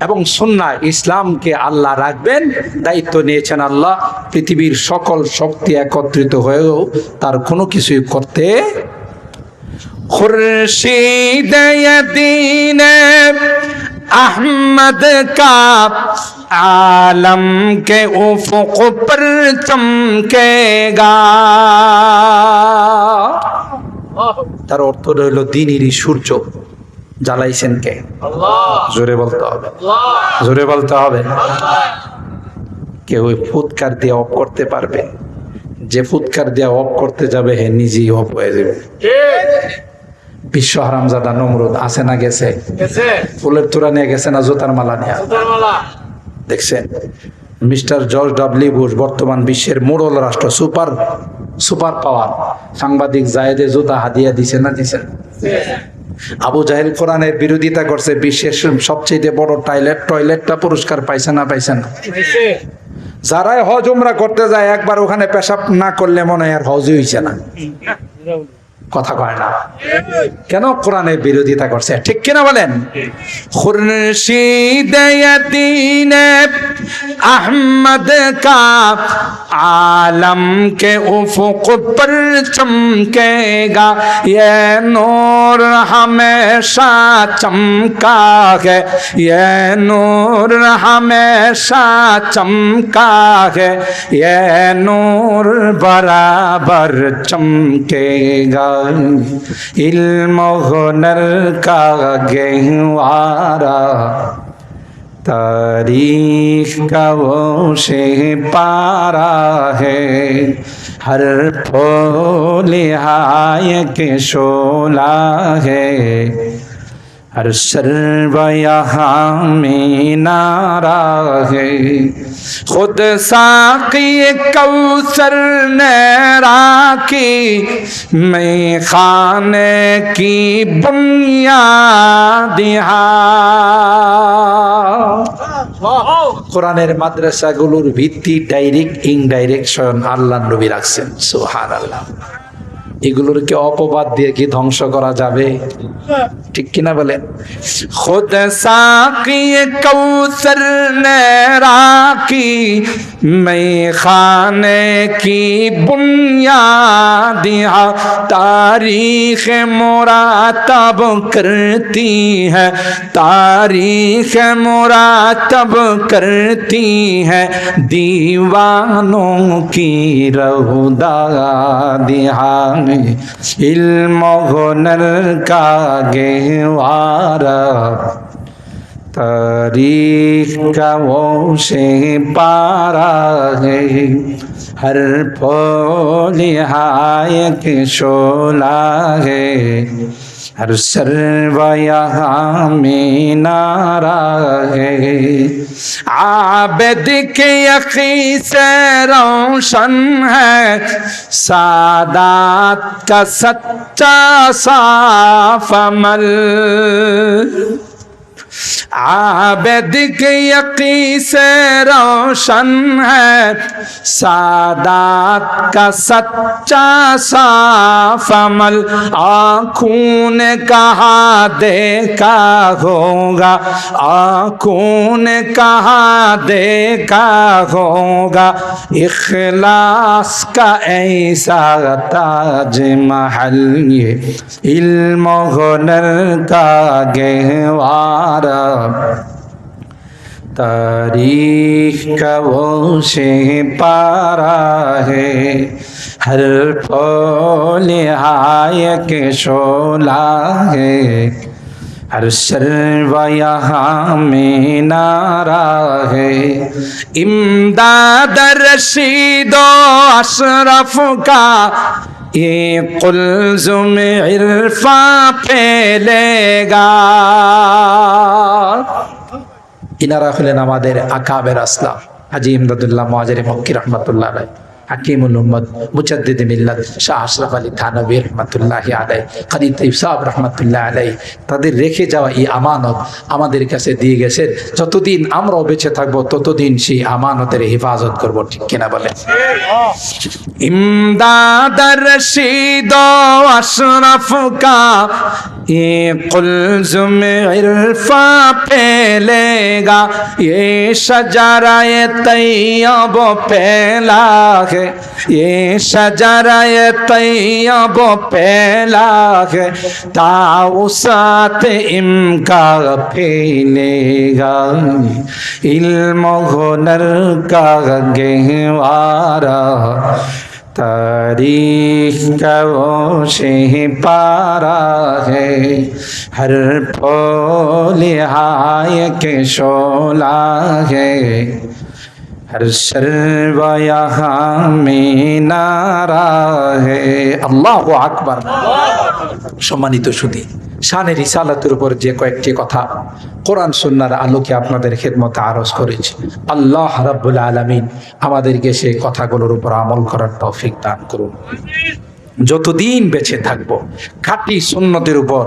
S1: এবং সুন্নাহ, ইসলামকে আল্লাহ রাখবেন, দায়িত্ব নিয়েছেন আল্লাহ। পৃথিবীর সকল শক্তি একত্রিত হয়েও তার কোনো কিছুই করতে। खुर्शीद यदीन अहमद का आलम के उफुक पर चमकेगा। তার অর্থ হলো দ্বীনেরই সূর্য জ্বালাইছেন কে? আল্লাহ। জোরে বলতে হবে, জোরে বলতে হবে। কেউ ফুৎকার দিয়ে অফ করতে পারবে? যে ফুৎকার দিয়ে অফ করতে যাবে হে নিজেই অফ হয়ে যাবে। বিশ্ব হারামজাদা নমরুদ আছে না গেছে? ফুলের তোড়া নিয়ে গেছে না জুতার মালা নিয়ে? দেখছেন মিস্টার জর্জ ডব্লিউ বুশ, বর্তমান বিশ্বের মোড়ল রাষ্ট্র, সুপার পাওয়ার, সাংবাদিক জায়েদে জুতা হাদিয়া দিছে না দিছেন? আবু জাহেল কোরআনের বিরোধিতা করছে, বিশ্বের সবচেয়ে বড় টয়লেটটা পুরস্কার পাইছে না পাইছে না? যারাই হজ উমরা করতে যায় একবার ওখানে পেশাব না করলে মনে হয় আর হজই হইছে না। কথা কয় না কেন? কোরআনের বিরোধিতা করছে, ঠিক কিনা বলেন? খুরশিদ यदीन अहमद का आलम के उफुक पर चमकेगा, ये नूर हमेशा चमका है, ये नूर हमेशा चमका है, ये नूर बराबर चमकेगा। इल्म हुनर का गहवारा तारीख का वो से पारा है, हर फूल हाय के शोला है, हर सर्व यहाँ में नारा है। खुद साक़ी कौसर ने राखी, मैं खाने की बुनियाद কোরআনের মাদ্রাসাগুলোর ভিত্তি ডাইরেক্ট ইনডাইরেক্ট স্বয়ং আল্লাহর নবী রাখছেন। সুবহানাল্লাহ। এগুলোর কি অপবাদ দিয়ে কি ধ্বংস করা যাবে? ঠিক কিনা বলেন? খুদ সাকি কৌসর নে রাখি, मैं खाने की बुनियाद तारीख मुरातब करती है, तारीख मुरातब करती है, दीवानों की रहुदा दिहा इल्म हुनर का गहवारा तारीख का वो से पारा है, हर फूल हाय के शोला है, हर सर्व यहाँ में नारा है। आबिद के यकी से रोशन है, सादात का सच्चा साफ अमल, आबिद के यकी से रोशन है, सादात का सच्चा साफ अमल। आँखों ने कहा देखा होगा, आँखों ने कहा देखा होगा, इखलास का ऐसा ताज महल, ये इल्म हुनर का गहवारा तारीख का वो से पारा है, हर फूल हाय के शोला है, हर सर्व यहाँ में नारा है। इमदाद रशीदो अशरफ का ये कुल्ज़ुम इरफा फैलेगा। ইনারা হলেন আমাদের আকাবের আসলাম, হাজী ইমদাদুল্লাহ মুহাজির মক্কি রহমাতুল্লাহ আলাইহি, হাকিমুল উম্মত মুজাদ্দিদ মিল্লাত শাহ আশরাফ আলী থানভী রহমাতুল্লাহি আলাইহি, কারি তৈয়ব সাহেব রহমাতুল্লাহি আলাইহি তাদের রেখে যাওয়া এই আমানত আমাদের কাছে দিয়ে গেছেন। যতদিন আমরাও বেঁচে থাকবো ততদিন সেই আমানতের হেফাজত করব, ঠিক কিনা বলেন? ইমদাদ রশিদ আশরাফ কা ये कुल्ज़ुम इरफा फैलेगा, ये शजरा-ए तैयब फैला है, ये शजरा-ए तैयब फैला है, ताउसात इनका फैलेगा, इल्म हुनर का गहवारा तारीख का वो से पारा है, हर फूल हाय के शोला है, हर सर्व यहाँ में नारा है। আল্লাহু আকবার। সম্মানিত সুধী, শানে রিসালাতের উপর যে কয়েকটি কথা কোরআন সুন্নাহর আলোকে আপনাদের খেদমতে আরজ করেছি, আল্লাহ রাব্বুল আলামিন আমাদেরকে সেই কথাগুলোর উপর আমল করার তৌফিক দান করুন। যতদিন বেঁচে থাকবো খাঁটি সুন্নতের উপর